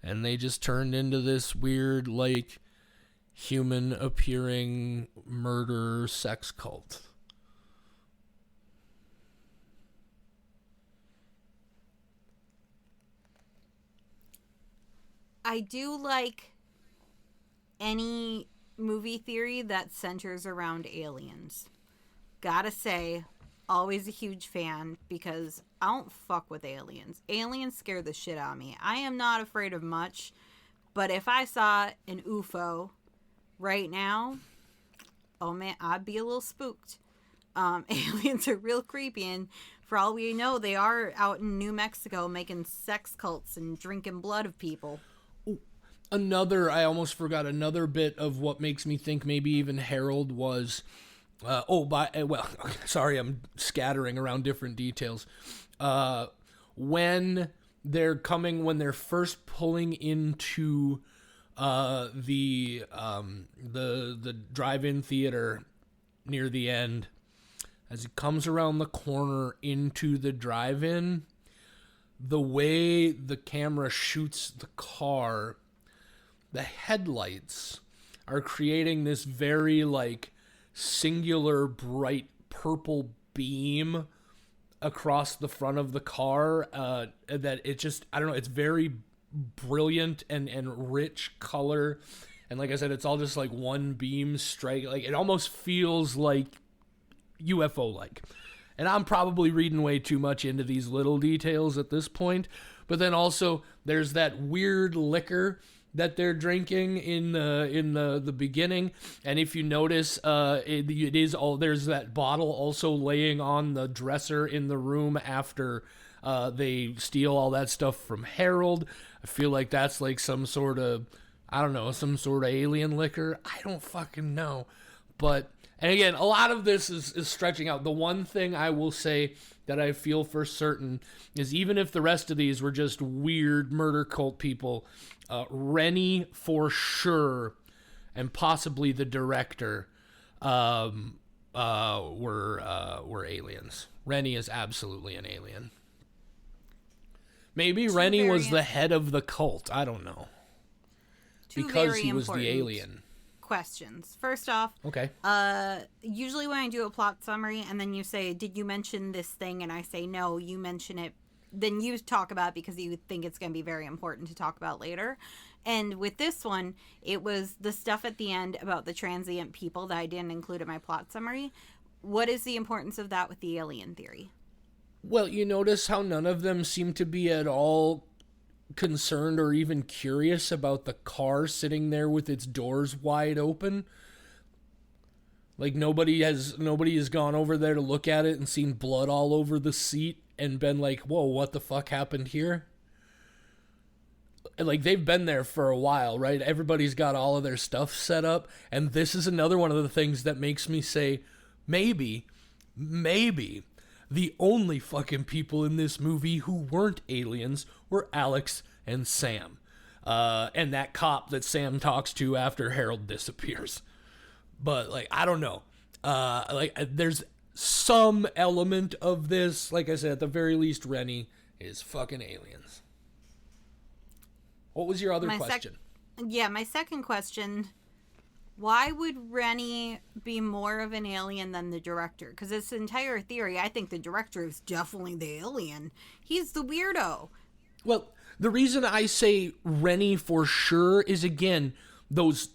A: And they just turned into this weird, like, human-appearing murder sex cult.
B: I do like any movie theory that centers around aliens. Gotta say, always a huge fan because I don't fuck with aliens. Aliens scare the shit out of me. I am not afraid of much, but if I saw an UFO right now, oh man, I'd be a little spooked. Aliens are real creepy, and for all we know, they are out in New Mexico making sex cults and drinking blood of people.
A: I almost forgot another bit of what makes me think maybe even Harold was... sorry, I'm scattering around different details. When they're first pulling into the drive-in theater near the end, as it comes around the corner into the drive-in, the way the camera shoots the car, the headlights are creating this very like singular bright purple beam across the front of the car, that it just, I don't know, it's very brilliant and rich color, and like I said, it's all just like one beam strike, like it almost feels like UFO like. And I'm probably reading way too much into these little details at this point, but then also there's that weird liquor that they're drinking in the beginning, and if you notice, it is all, there's that bottle also laying on the dresser in the room after they steal all that stuff from Harold. I feel like that's like some sort of, I don't know, some sort of alien liquor. I don't fucking know, but and again, a lot of this is stretching out. The one thing I will say that I feel for certain is, even if the rest of these were just weird murder cult people, Rennie for sure, and possibly the director, were aliens. Rennie is absolutely an alien. Maybe Rennie was the head of the cult. I don't know. Because he was the alien.
B: Questions. First off,
A: okay.
B: Usually when I do a plot summary and then you say, did you mention this thing? And I say, no, you mention it. Then you talk about it because you think it's going to be very important to talk about later. And with this one, it was the stuff at the end about the transient people that I didn't include in my plot summary. What is the importance of that with the alien theory?
A: Well, you notice how none of them seem to be at all concerned or even curious about the car sitting there with its doors wide open. Like nobody has gone over there to look at it and seen blood all over the seat and been like, whoa, what the fuck happened here? Like, they've been there for a while, right? Everybody's got all of their stuff set up, and this is another one of the things that makes me say, maybe the only fucking people in this movie who weren't aliens were Alex and Sam. And that cop that Sam talks to after Harold disappears. But, like, I don't know. There's some element of this. Like I said, at the very least, Rennie is fucking aliens. What was your other question?
B: My second question, why would Rennie be more of an alien than the director? Because this entire theory, I think the director is definitely the alien. He's the weirdo.
A: Well, the reason I say Rennie for sure is, again, those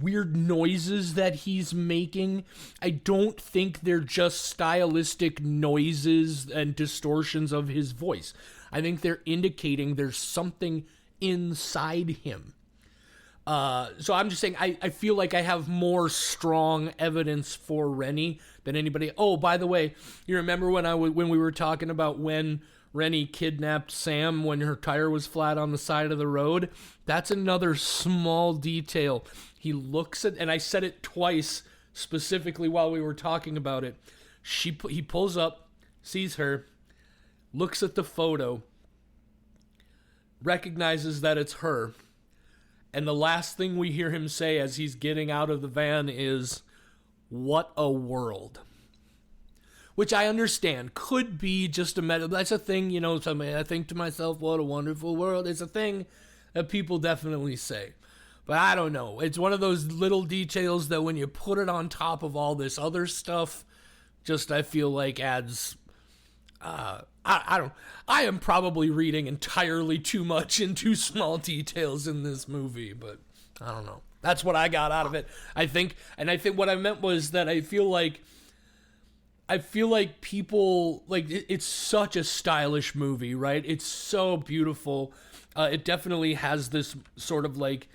A: weird noises that he's making. I don't think they're just stylistic noises and distortions of his voice. I think they're indicating there's something inside him. So I'm just saying, I feel like I have more strong evidence for Rennie than anybody. Oh, by the way, you remember when we were talking about when Rennie kidnapped Sam when her tire was flat on the side of the road? That's another small detail. He looks at, and I said it twice specifically while we were talking about it. He pulls up, sees her, looks at the photo, recognizes that it's her, and the last thing we hear him say as he's getting out of the van is, "What a world." Which I understand could be just that's a thing, I think to myself, what a wonderful world. It's a thing that people definitely say. But I don't know. It's one of those little details that when you put it on top of all this other stuff, just I feel like adds... I am probably reading entirely too much into small details in this movie, but I don't know. That's what I got out of it. I think what I meant was that I feel like I feel like people like it's such a stylish movie, right? It's so beautiful. It definitely has this sort of like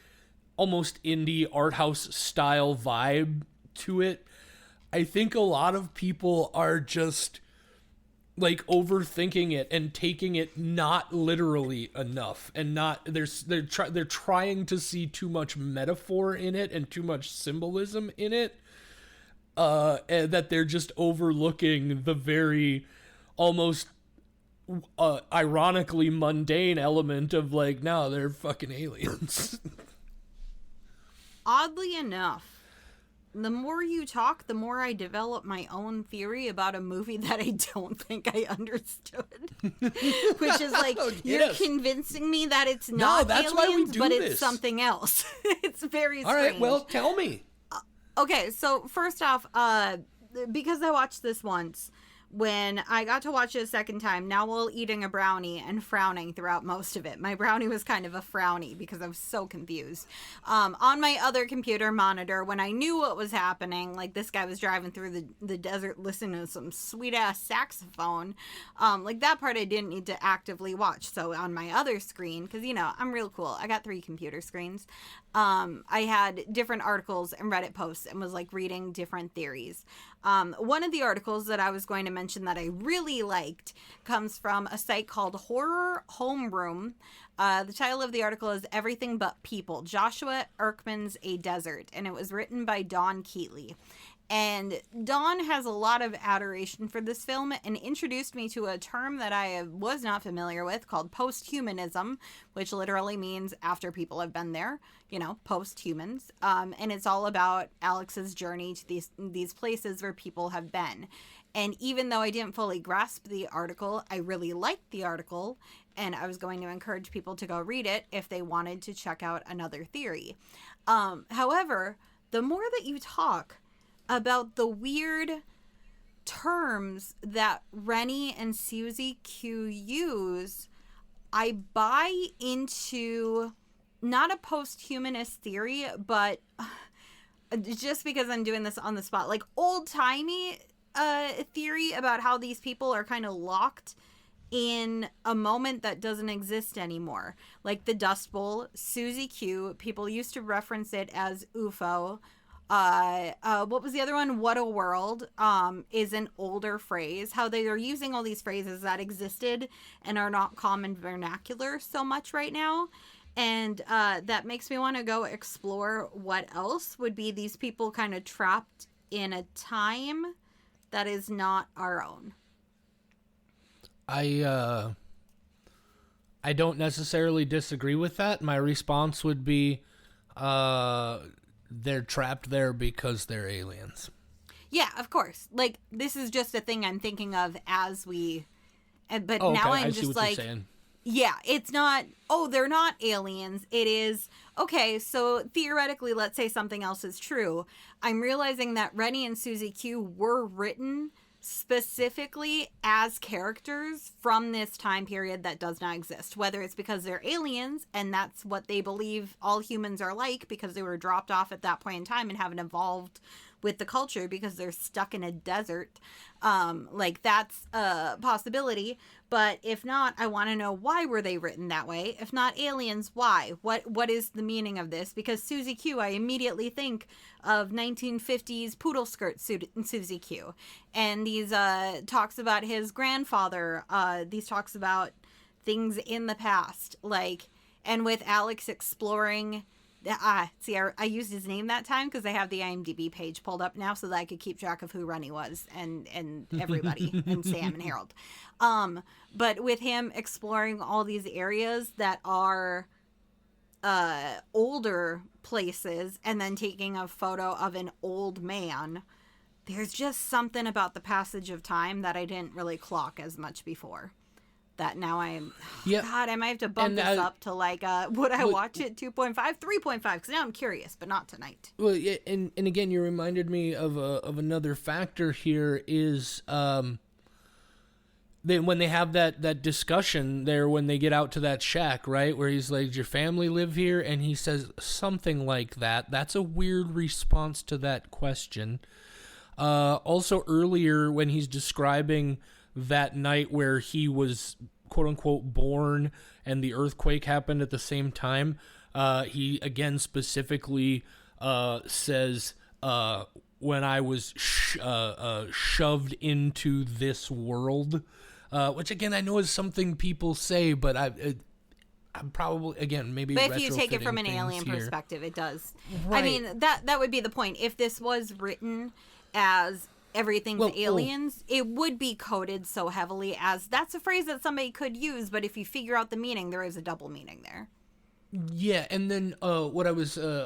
A: almost indie art house style vibe to it. I think a lot of people are just like overthinking it and taking it not literally enough, and not they're trying to see too much metaphor in it and too much symbolism in it, and that they're just overlooking the very almost ironically mundane element of like, no, they're fucking aliens.
B: Oddly enough, the more you talk, the more I develop my own theory about a movie that I don't think I understood. Which is like, you're convincing me that it's not aliens, why we do but this. It's something else. It's very strange. All right,
A: well, tell me.
B: Okay, so first off, because I watched this once, when I got to watch it a second time, now while eating a brownie and frowning throughout most of it. My brownie was kind of a frowny because I was so confused. On my other computer monitor, when I knew what was happening, like this guy was driving through the desert listening to some sweet-ass saxophone, like that part I didn't need to actively watch. So on my other screen, because, you know, I'm real cool. I got 3 computer screens. I had different articles and Reddit posts and was like reading different theories. One of the articles that I was going to mention that I really liked comes from a site called Horror Homeroom. The title of the article is Everything But People, Joshua Erkman's A Desert, and it was written by Don Keatley. And Don has a lot of adoration for this film and introduced me to a term that I was not familiar with called post-humanism, which literally means after people have been there, you know, post-humans. And it's all about Alex's journey to these places where people have been. And even though I didn't fully grasp the article, I really liked the article, and I was going to encourage people to go read it if they wanted to check out another theory. However, the more that you talk about the weird terms that Rennie and Susie Q use, I buy into not a post-humanist theory, but just because I'm doing this on the spot, like old-timey theory about how these people are kind of locked in a moment that doesn't exist anymore. Like the Dust Bowl, Susie Q, people used to reference it as UFO. What was the other one? What a World is an older phrase. How they are using all these phrases that existed and are not common vernacular so much right now. And that makes me want to go explore what else would be these people kind of trapped in a time that is not our own.
A: I don't necessarily disagree with that. My response would be they're trapped there because they're aliens.
B: Yeah, of course. Like, this is just a thing I'm thinking of as we... But
A: okay.
B: now I'm
A: I
B: just like... Yeah, it's not, oh, they're not aliens. It is, okay, so theoretically, let's say something else is true. I'm realizing that Rennie and Susie Q were written specifically as characters from this time period that does not exist. Whether it's because they're aliens and that's what they believe all humans are like because they were dropped off at that point in time and haven't evolved with the culture because they're stuck in a desert. Like that's a possibility. But if not, I want to know, why were they written that way? If not aliens, why? What is the meaning of this? Because Susie Q, I immediately think of 1950s poodle skirt Susie Q. And these talks about his grandfather. These talks about things in the past. Like, and with Alex exploring... see, I used his name that time because I have the IMDb page pulled up now so that I could keep track of who Rennie was and everybody and Sam and Harold. But with him exploring all these areas that are older places and then taking a photo of an old man, there's just something about the passage of time that I didn't really clock as much before. That now I'm, God, I might have to bump this up to like, would I watch it 2.5, 3.5? Because now I'm curious, but not tonight.
A: Well, yeah, and again, you reminded me of another factor here is when they have that discussion there when they get out to that shack, right, where he's like, does your family live here? And he says something like that. That's a weird response to that question. Also earlier when he's describing that night where he was quote unquote born and the earthquake happened at the same time, he again specifically says, when I was shoved into this world, which again I know is something people say, but I'm probably, again, maybe.
B: But if you take it from an alien perspective, it does. Right. I mean, that would be the point. If this was written as everything's aliens, it would be coded so heavily as that's a phrase that somebody could use. But if you figure out the meaning, there is a double meaning there.
A: Yeah, and then what I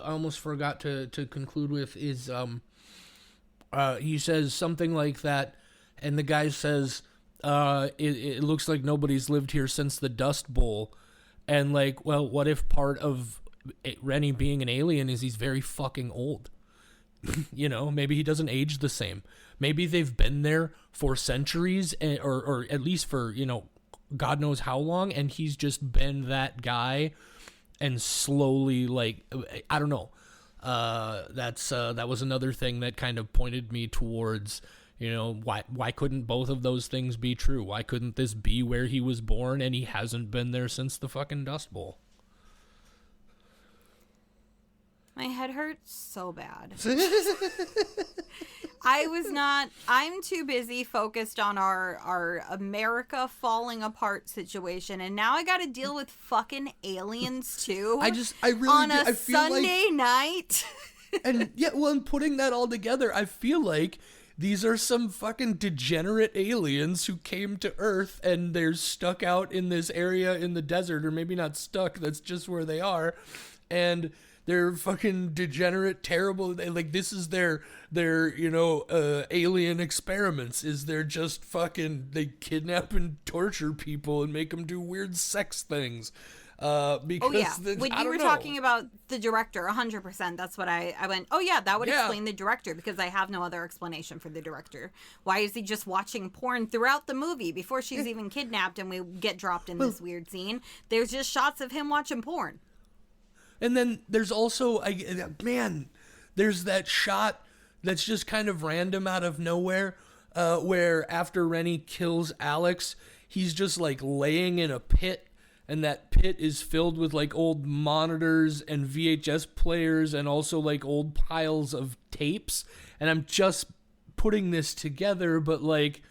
A: almost forgot to conclude with is he says something like that, and the guy says, it looks like nobody's lived here since the Dust Bowl. And, like, well, what if part of Rennie being an alien is he's very fucking old? You know, maybe he doesn't age the same. Maybe they've been there for centuries, or at least for, you know, God knows how long, and he's just been that guy and slowly, like, I don't know. That was another thing that kind of pointed me towards, you know, why couldn't both of those things be true? Why couldn't this be where he was born and he hasn't been there since the fucking Dust Bowl?
B: My head hurts so bad. I'm too busy focused on our America falling apart situation, and now I gotta deal with fucking aliens too.
A: I really
B: on
A: I
B: a
A: feel
B: Sunday night.
A: And yeah, well, in putting that all together, I feel like these are some fucking degenerate aliens who came to Earth and they're stuck out in this area in the desert, or maybe not stuck, that's just where they are. And they're fucking degenerate, terrible. Like, this is their you know, alien experiments. Is they're just fucking, they kidnap and torture people and make them do weird sex things. Because
B: when you were talking about the director, 100%, that's what I went, oh yeah, that would explain the director, because I have no other explanation for the director. Why is he just watching porn throughout the movie before she's even kidnapped and we get dropped in this weird scene? There's just shots of him watching porn.
A: And then there's also, there's that shot that's just kind of random out of nowhere, where after Rennie kills Alex, he's just like laying in a pit. And that pit is filled with, like, old monitors and VHS players and also, like, old piles of tapes. And I'm just putting this together, but, like,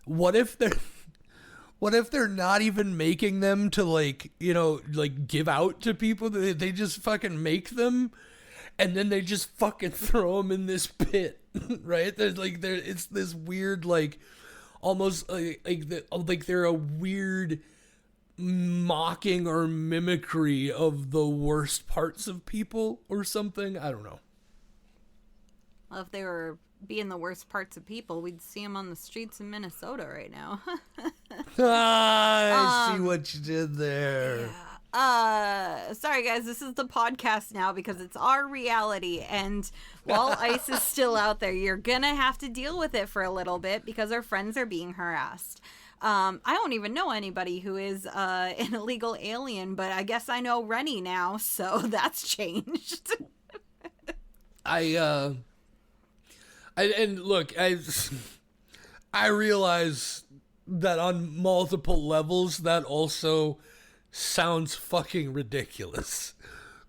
A: what if they're not even making them to, like, you know, like, give out to people? They just fucking make them, and then they just fucking throw them in this pit, right? It's this weird, like, almost like they're a weird mocking or mimicry of the worst parts of people or something. I don't know.
B: Well, if they were being the worst parts of people, we'd see them on the streets in Minnesota right now.
A: I see what you did there.
B: Yeah. Sorry guys, this is the podcast now because it's our reality, and while ICE is still out there, you're gonna have to deal with it for a little bit because our friends are being harassed. I don't even know anybody who is an illegal alien, but I guess I know Rennie now, so that's changed.
A: I realize that on multiple levels that also sounds fucking ridiculous,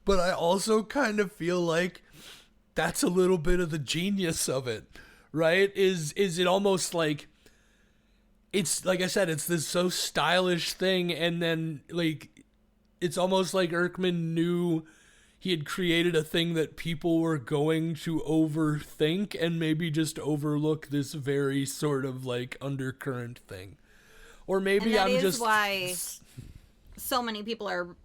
A: but I also kind of feel like that's a little bit of the genius of it, right? Is it almost like, it's like I said, it's this so stylish thing, and then, like, it's almost like Erkman knew he had created a thing that people were going to overthink and maybe just overlook this very sort of, like, undercurrent thing. Or maybe I'm just...
B: why so many people are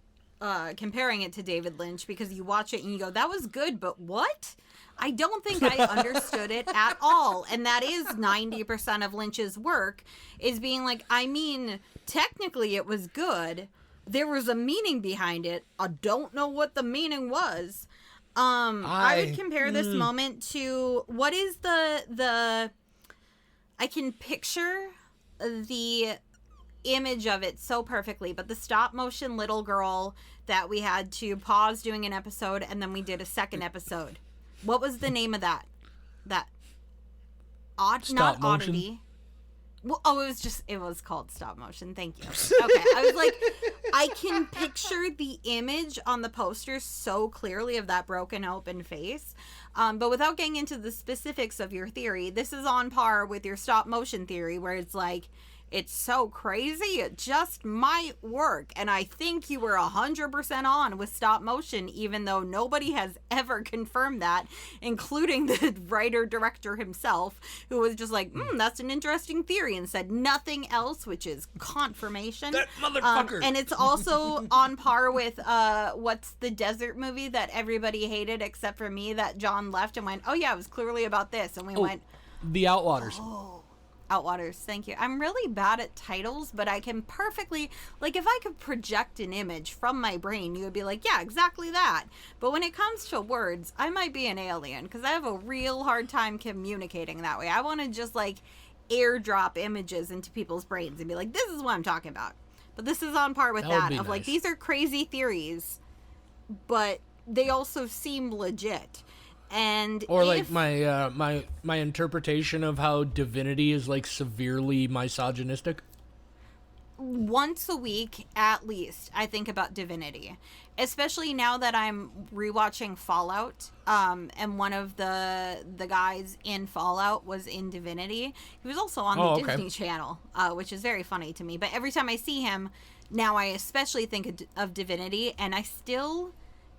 B: comparing it to David Lynch, because you watch it and you go, that was good, but what? I don't think I understood it at all. And that is 90% of Lynch's work, is being like, I mean, technically it was good. There was a meaning behind it. I don't know what the meaning was. I would compare this moment to, what is the I can picture the image of it so perfectly, but the stop motion little girl that we had to pause doing an episode and then we did a second episode. What was the name of that?
A: Stop
B: not
A: motion?
B: Oddity. Well, it was called stop motion. Thank you. Okay. I was like, I can picture the image on the poster so clearly of that broken open face. But without getting into the specifics of your theory, this is on par with your stop motion theory, where it's like, it's so crazy, it just might work. And I think you were 100% on with stop motion, even though nobody has ever confirmed that, including the writer-director himself, who was just like, that's an interesting theory, and said nothing else, which is confirmation.
A: That motherfucker!
B: And it's also on par with, what's the desert movie that everybody hated except for me, that John left and went, oh yeah, it was clearly about this. And we went...
A: The Outwaters.
B: Oh. Outwaters, thank you. I'm really bad at titles, but I can perfectly, like, if I could project an image from my brain, you would be like, yeah, exactly that. But when it comes to words, I might be an alien, because I have a real hard time communicating that way. I want to just, like, airdrop images into people's brains and be like, this is what I'm talking about. But this is on par with that of, nice. Like, these are crazy theories, but they also seem legit. And
A: or like my interpretation of how Divinity is like severely misogynistic.
B: Once a week at least I think about Divinity, especially now that I'm rewatching Fallout, and one of the guys in Fallout was in Divinity. He was also on the Disney Channel, which is very funny to me, but every time I see him now I especially think of Divinity, and I still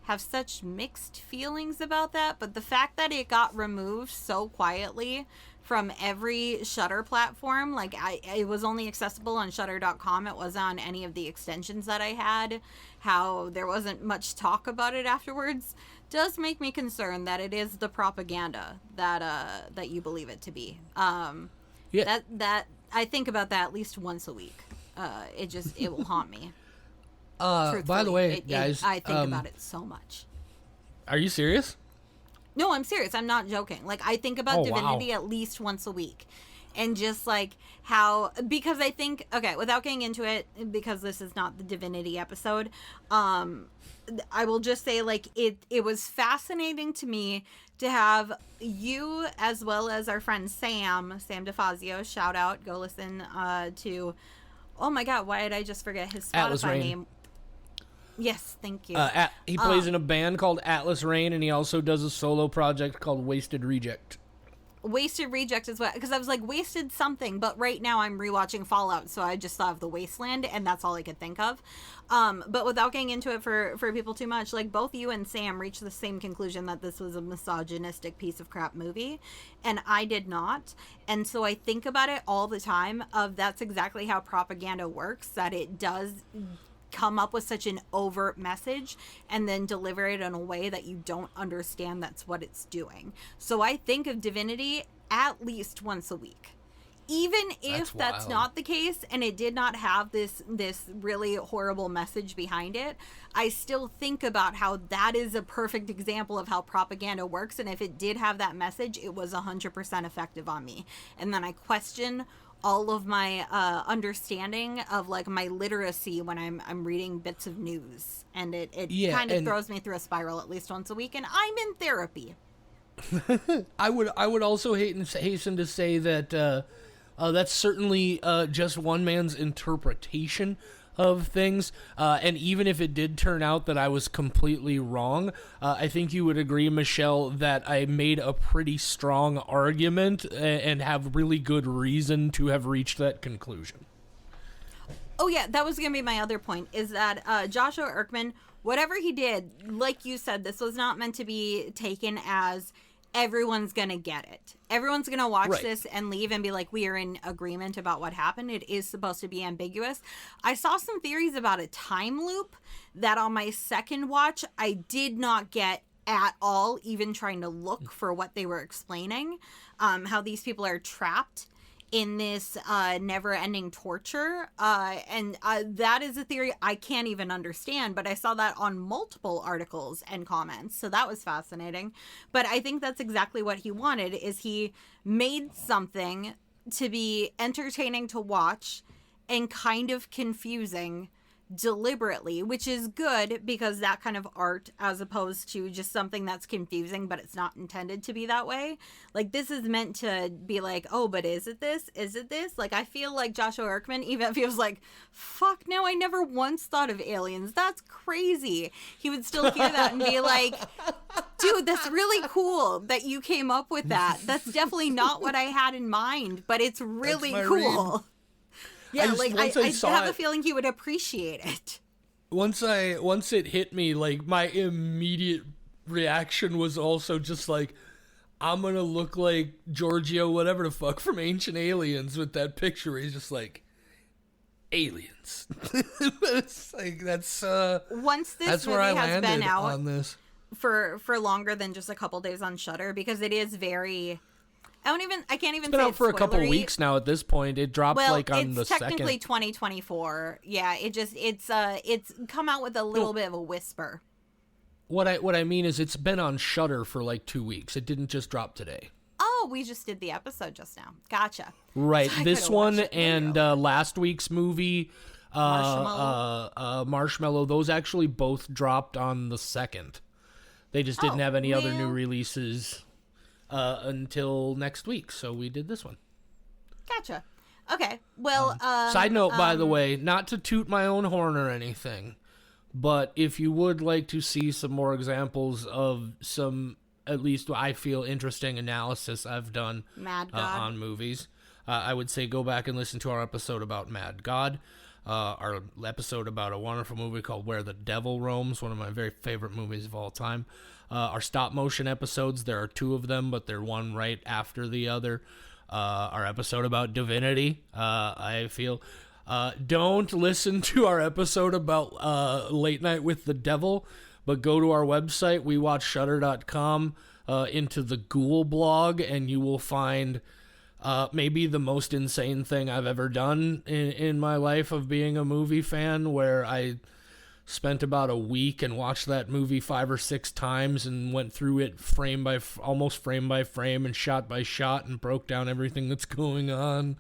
B: have such mixed feelings about that. But the fact that it got removed so quietly from every Shudder platform, like it was only accessible on Shudder.com, it wasn't on any of the extensions that I had, how there wasn't much talk about it afterwards, does make me concerned that it is the propaganda that you believe it to be. That I think about that at least once a week. It will haunt me.
A: By the way, guys,
B: I think about it so much.
A: Are you serious?
B: No, I'm serious. I'm not joking. Like, I think about Divinity at least once a week. And just, like, how... Because I think... Okay, without getting into it, because this is not the Divinity episode, I will just say, like, it was fascinating to me to have you, as well as our friend Sam DeFazio, shout out, go listen to... Oh my god, why did I just forget his Spotify name? Yes, thank you.
A: He plays in a band called Atlas Rain, and he also does a solo project called Wasted Reject.
B: Wasted Reject is what... Because I was like, Wasted something, but right now I'm rewatching Fallout, so I just thought of The Wasteland, and that's all I could think of. But without getting into it for people too much, like, both you and Sam reached the same conclusion that this was a misogynistic piece of crap movie, and I did not. And so I think about it all the time of that's exactly how propaganda works, that it does... come up with such an overt message and then deliver it in a way that you don't understand that's what it's doing. So I think of Divinity at least once a week. Even if that's not the case and it did not have this really horrible message behind it, I still think about how that is a perfect example of how propaganda works, and if it did have that message, it was 100% effective on me. And then I question all of my understanding of, like, my literacy when I'm reading bits of news, and it kind of throws me through a spiral at least once a week, and I'm in therapy.
A: I would also hasten to say that that's certainly just one man's interpretation of things, and even if it did turn out that I was completely wrong, I think you would agree, Michelle, that I made a pretty strong argument and have really good reason to have reached that conclusion.
B: Oh yeah, that was gonna be my other point, is that Joshua Erkman, whatever he did, like you said, this was not meant to be taken as everyone's gonna get it. Everyone's gonna watch this and leave and be like, we are in agreement about what happened. It is supposed to be ambiguous. I saw some theories about a time loop that on my second watch I did not get at all, even trying to look for what they were explaining. How these people are trapped in this never-ending torture, and that is a theory I can't even understand, but I saw that on multiple articles and comments, so that was fascinating. But I think that's exactly what he wanted, is he made something to be entertaining to watch and kind of confusing deliberately, which is good because that kind of art, as opposed to just something that's confusing but it's not intended to be that way. Like, this is meant to be like, oh, but is it this? Is it this? Like, I feel like Joshua Erkman even feels like, fuck no, I never once thought of aliens. That's crazy. He would still hear that and be like, dude, that's really cool that you came up with that. That's definitely not what I had in mind, but it's really cool. Read. Yeah, I have a feeling he would appreciate it.
A: Once it hit me, like, my immediate reaction was also just like, I'm gonna look like Giorgio, whatever the fuck, from Ancient Aliens with that picture where he's just like, aliens. It's like, that's
B: once this
A: that's
B: movie
A: where I
B: has
A: landed
B: been out
A: on this.
B: For longer than just a couple days on Shudder, because it is very... I can't even
A: it's been
B: say
A: out for a couple weeks now at this point. It dropped on the 2nd.
B: It's technically 2024. Yeah, it's come out with a little bit of a whisper.
A: What I mean is it's been on Shudder for like 2 weeks. It didn't just drop today.
B: Oh, we just did the episode just now. Gotcha.
A: Right. So this one and last week's movie, Marshmallow, those actually both dropped on the 2nd. They just didn't have any other new releases until next week, so we did this one.
B: Gotcha. Okay. Well,
A: side note, by the way, not to toot my own horn or anything, but if you would like to see some more examples of some, at least I feel, interesting analysis I've done on movies, I would say go back and listen to our episode about Mad God, our episode about a wonderful movie called Where the Devil Roams, one of my very favorite movies of all time. Our stop motion episodes, there are 2 of them, but they're one right after the other. Our episode about Divinity, I feel. Don't listen to our episode about Late Night with the Devil, but go to our website, wewatchshudder.com, into the Ghoul blog, and you will find maybe the most insane thing I've ever done in my life of being a movie fan, where I spent about a week and watched that movie 5 or 6 times and went through it almost frame by frame and shot by shot and broke down everything that's going on.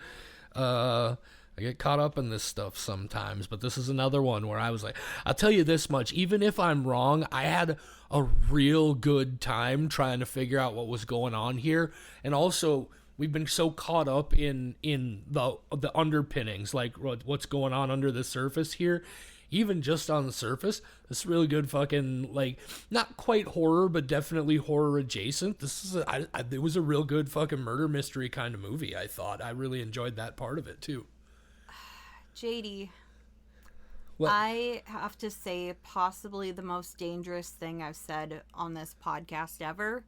A: I get caught up in this stuff sometimes, but this is another one where I was like, I'll tell you this much, even if I'm wrong, I had a real good time trying to figure out what was going on here. And also, we've been so caught up in the underpinnings, like what's going on under the surface here. Even just on the surface, this really good fucking, like, not quite horror, but definitely horror adjacent. It was a real good fucking murder mystery kind of movie, I thought. I really enjoyed that part of it, too.
B: JD,
A: what?
B: I have to say possibly the most dangerous thing I've said on this podcast ever.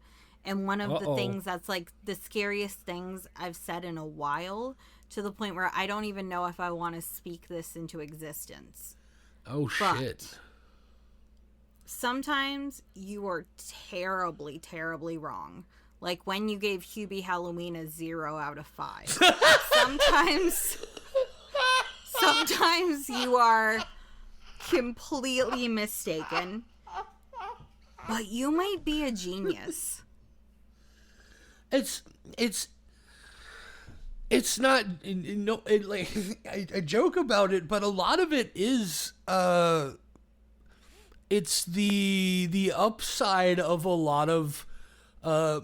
B: And one of the things that's, like, the scariest things I've said in a while, to the point where I don't even know if I want to speak this into existence.
A: Oh, shit.
B: Sometimes you are terribly, terribly wrong. Like when you gave Hubie Halloween a 0 out of 5. Sometimes you are completely mistaken. But you might be a genius.
A: It's not, like, I joke about it, but a lot of it is, it's the upside of a lot of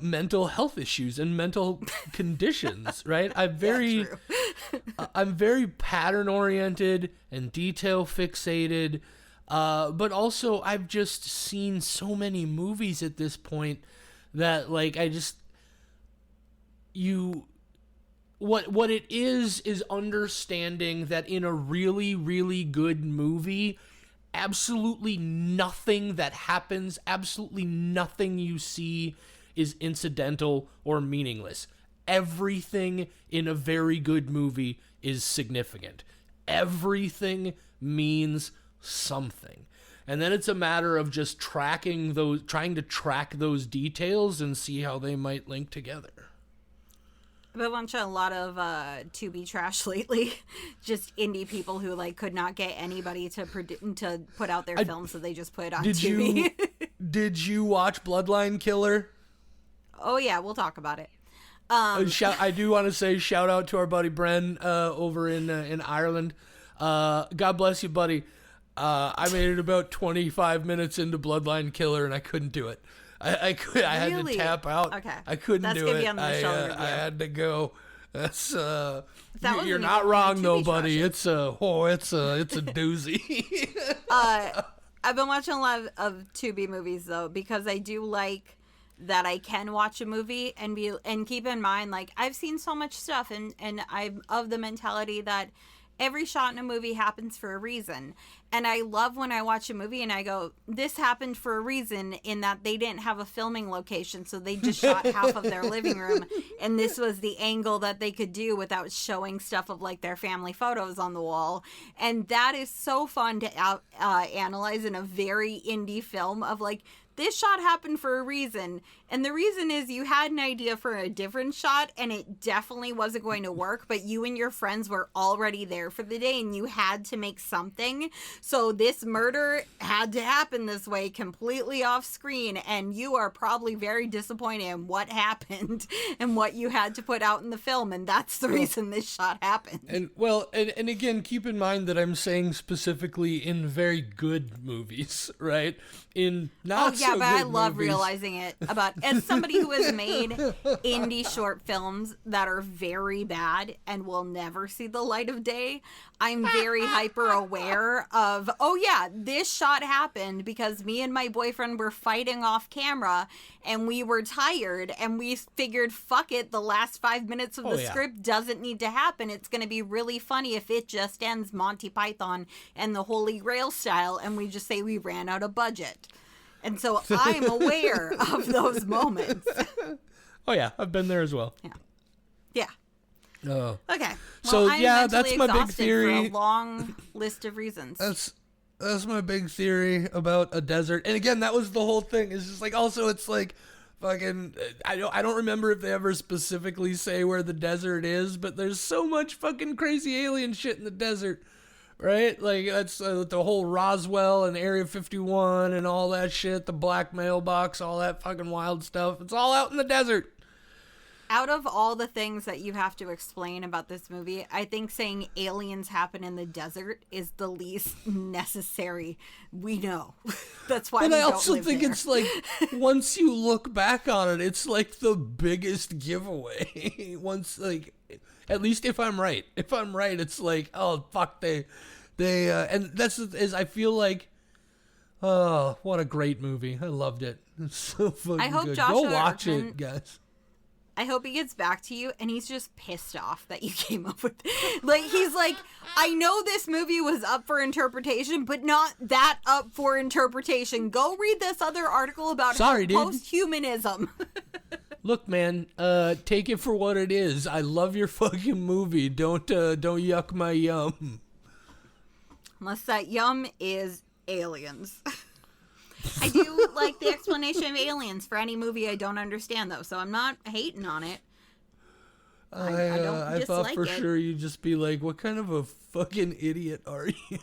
A: mental health issues and mental conditions, right? I'm very pattern oriented and detail fixated, but also I've just seen so many movies at this point that, like, What it is understanding that in a really, really good movie, absolutely nothing that happens, absolutely nothing you see is incidental or meaningless. Everything in a very good movie is significant. Everything means something. And then it's a matter of just trying to track those details and see how they might link together.
B: I've been watching a lot of Tubi trash lately. Just indie people who, like, could not get anybody to put out their film, so they just put it on Tubi.
A: Did you watch Bloodline Killer?
B: Oh yeah, we'll talk about it.
A: I do want to say shout out to our buddy Bren over in Ireland. God bless you, buddy. I made it about 25 minutes into Bloodline Killer, and I couldn't do it. I had to tap out.
B: Okay.
A: I couldn't do it. I had to go. That's you're not wrong though, buddy. It's a doozy.
B: I've been watching a lot of Tubi movies though, because I do like that I can watch a movie and keep in mind, like, I've seen so much stuff, and I'm of the mentality that every shot in a movie happens for a reason. And I love when I watch a movie and I go, this happened for a reason, in that they didn't have a filming location, so they just shot half of their living room, and this was the angle that they could do without showing stuff of like their family photos on the wall. And that is so fun to analyze in a very indie film of like, this shot happened for a reason, and the reason is you had an idea for a different shot and it definitely wasn't going to work, but you and your friends were already there for the day and you had to make something. So this murder had to happen this way, completely off screen, and you are probably very disappointed in what happened and what you had to put out in the film, and that's the reason this shot happened.
A: And again, keep in mind that I'm saying specifically in very good movies, right? In not so good
B: I love
A: movies.
B: realizing it about, as somebody who has made indie short films that are very bad and will never see the light of day, I'm very hyper aware of, oh yeah, this shot happened because me and my boyfriend were fighting off camera and we were tired and we figured, fuck it, the last 5 minutes of the script doesn't need to happen. It's going to be really funny if it just ends Monty Python and the Holy Grail style and we just say we ran out of budget. And so I'm aware of those moments.
A: Oh yeah, I've been there as well.
B: Yeah.
A: Oh.
B: Okay. Well,
A: so
B: I'm
A: that's my big theory.
B: For a long list of reasons.
A: That's my big theory about a desert. And again, that was the whole thing. It's just like, also it's like fucking, I don't remember if they ever specifically say where the desert is, but there's so much fucking crazy alien shit in the desert. Right? Like, that's the whole Roswell and Area 51 and all that shit, the black mailbox, all that fucking wild stuff. It's all out in the desert.
B: Out of all the things that you have to explain about this movie, I think saying aliens happen in the desert is the least necessary. We know. That's why
A: But
B: we
A: I
B: don't
A: also
B: live
A: think
B: there.
A: it's like, once you look back on it, it's like the biggest giveaway. Once, like, at least if I'm right. If I'm right, it's like, oh, fuck, they and that's, is I feel like, oh, what a great movie. I loved it. It's so fucking
B: I hope
A: good.
B: Joshua
A: Go watch
B: Erkman-
A: it, guys.
B: I hope he gets back to you and he's just pissed off that you came up with like, he's like, I know this movie was up for interpretation, but not that up for interpretation. Go read this other article about post-humanism.
A: Look, man, take it for what it is. I love your fucking movie. Don't yuck my yum.
B: Unless that yum is aliens. I do like the explanation of aliens for any movie I don't understand, though, so I'm not hating on it. I don't
A: I thought for sure you'd just be like, what kind of a fucking idiot are you?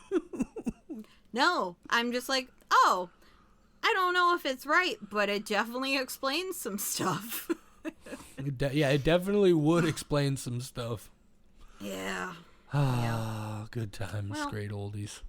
B: No, I'm just like, oh, I don't know if it's right, but it definitely explains some stuff.
A: It definitely would explain some stuff.
B: Yeah.
A: Ah, good times,
B: Well,
A: great oldies.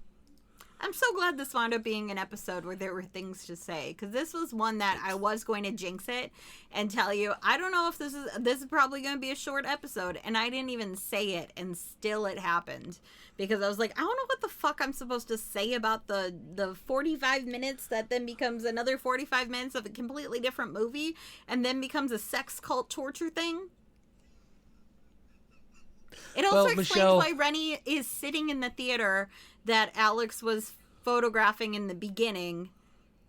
B: I'm so glad this wound up being an episode where there were things to say, because this was one that I was going to jinx it and tell you, I don't know if this is probably going to be a short episode, and I didn't even say it, and still it happened, because I was like, I don't know what the fuck I'm supposed to say about the 45 minutes that then becomes another 45 minutes of a completely different movie, and then becomes a sex cult torture thing. It also explains
A: Michelle,
B: why Rennie is sitting in the theater that Alex was photographing in the beginning.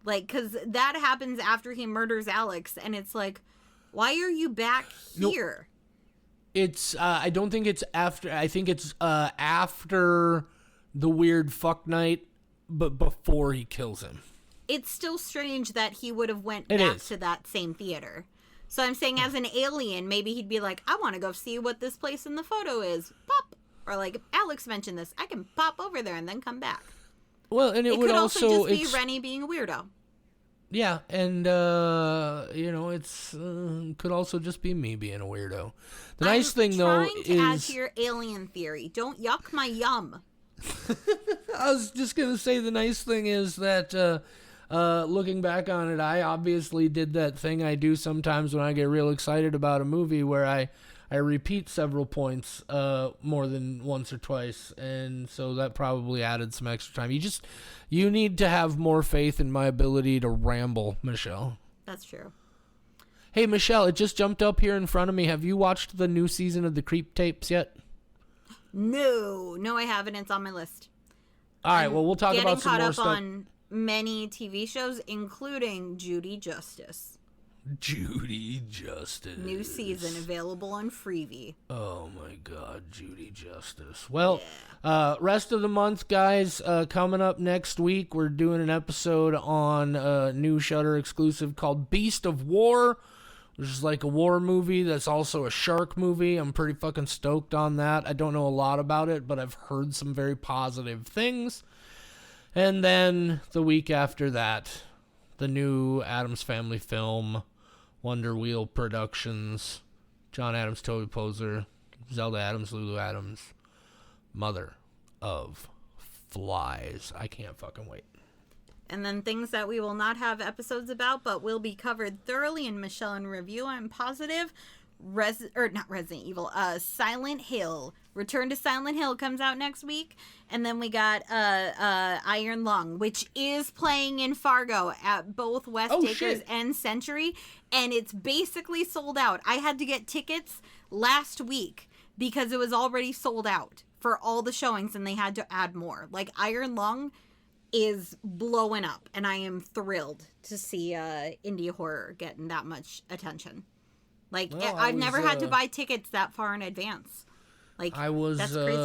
B: Like, because that happens after he murders Alex. And it's like, why are you back here?
A: It's, I don't think it's after, I think it's after the weird fuck night, but before he kills him.
B: It's still strange that he would have went back to that same theater. So I'm saying, as an alien, maybe he'd be like, I want to go see what this place in the photo is. Pop. Or like, Alex mentioned this. I can pop over there and then come back.
A: Well, and it would
B: could also just be
A: it's,
B: Rennie being a weirdo.
A: Yeah, and, it's could also just be me being a weirdo. The nice thing, though,
B: I'm trying to add to your alien theory. Don't yuck my yum.
A: I was just going to say the nice thing is that looking back on it, I obviously did that thing I do sometimes when I get real excited about a movie where I repeat several points more than once or twice, and so that probably added some extra time. You need to have more faith in my ability to ramble, Michelle.
B: That's true.
A: Hey, Michelle, it just jumped up here in front of me. Have you watched the new season of the Creep Tapes yet?
B: No, I haven't. It's on my list.
A: All right, well, we'll talk about some more stuff.
B: Getting caught up on many TV shows, including Judy Justice.
A: Judy Justice.
B: New season available on Freevee.
A: Oh my God, Judy Justice. Well, rest of the month, guys. Coming up next week, we're doing an episode on a new Shudder exclusive called Beast of War, which is like a war movie that's also a shark movie. I'm pretty fucking stoked on that. I don't know a lot about it, but I've heard some very positive things. And then the week after that, the new Addams Family film, Wonder Wheel Productions, John Adams, Toby Poser, Zelda Adams, Lulu Adams, Mother of Flies. I can't fucking wait.
B: And then things that we will not have episodes about, but will be covered thoroughly in Michelle in Review, I'm positive. Not Resident Evil, Silent Hill. Return to Silent Hill comes out next week. And then we got Iron Lung, which is playing in Fargo at both West Acres and Century. And it's basically sold out. I had to get tickets last week because it was already sold out for all the showings and they had to add more. Like, Iron Lung is blowing up, and I am thrilled to see indie horror getting that much attention. Like, well, I've never had to buy tickets that far in advance. Like, that's crazy.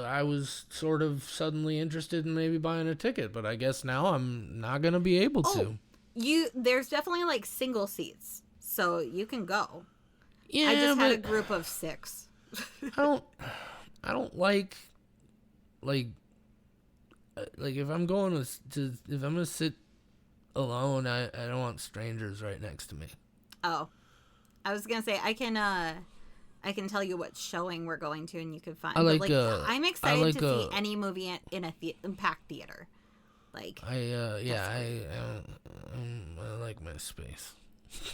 A: I was sort of suddenly interested in maybe buying a ticket, but I guess now I'm not gonna be able to.
B: There's definitely like single seats, so you can go.
A: Yeah,
B: I just had a group of 6.
A: I don't like if I'm going if I'm gonna sit alone, I don't want strangers right next to me.
B: Oh, I was gonna say I can tell you what showing we're going to, and you can find. I'm excited to see any movie in a packed theater. Like
A: I like my space.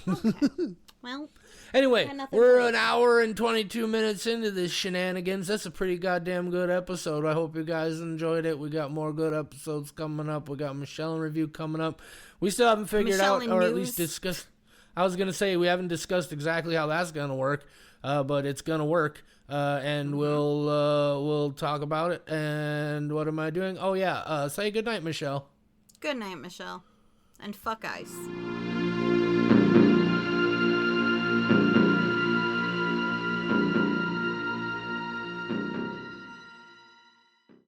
B: Okay. Well,
A: anyway, we're an hour and 22 minutes into this shenanigans. That's a pretty goddamn good episode. I hope you guys enjoyed it. We got more good episodes coming up. We got Michelle in Review coming up. We still haven't figured out, or at least discussed. I was gonna say we haven't discussed exactly how that's gonna work, but it's gonna work, and we'll talk about it. And what am I doing? Oh yeah, say goodnight, Michelle.
B: Good night, Michelle, and fuck ice.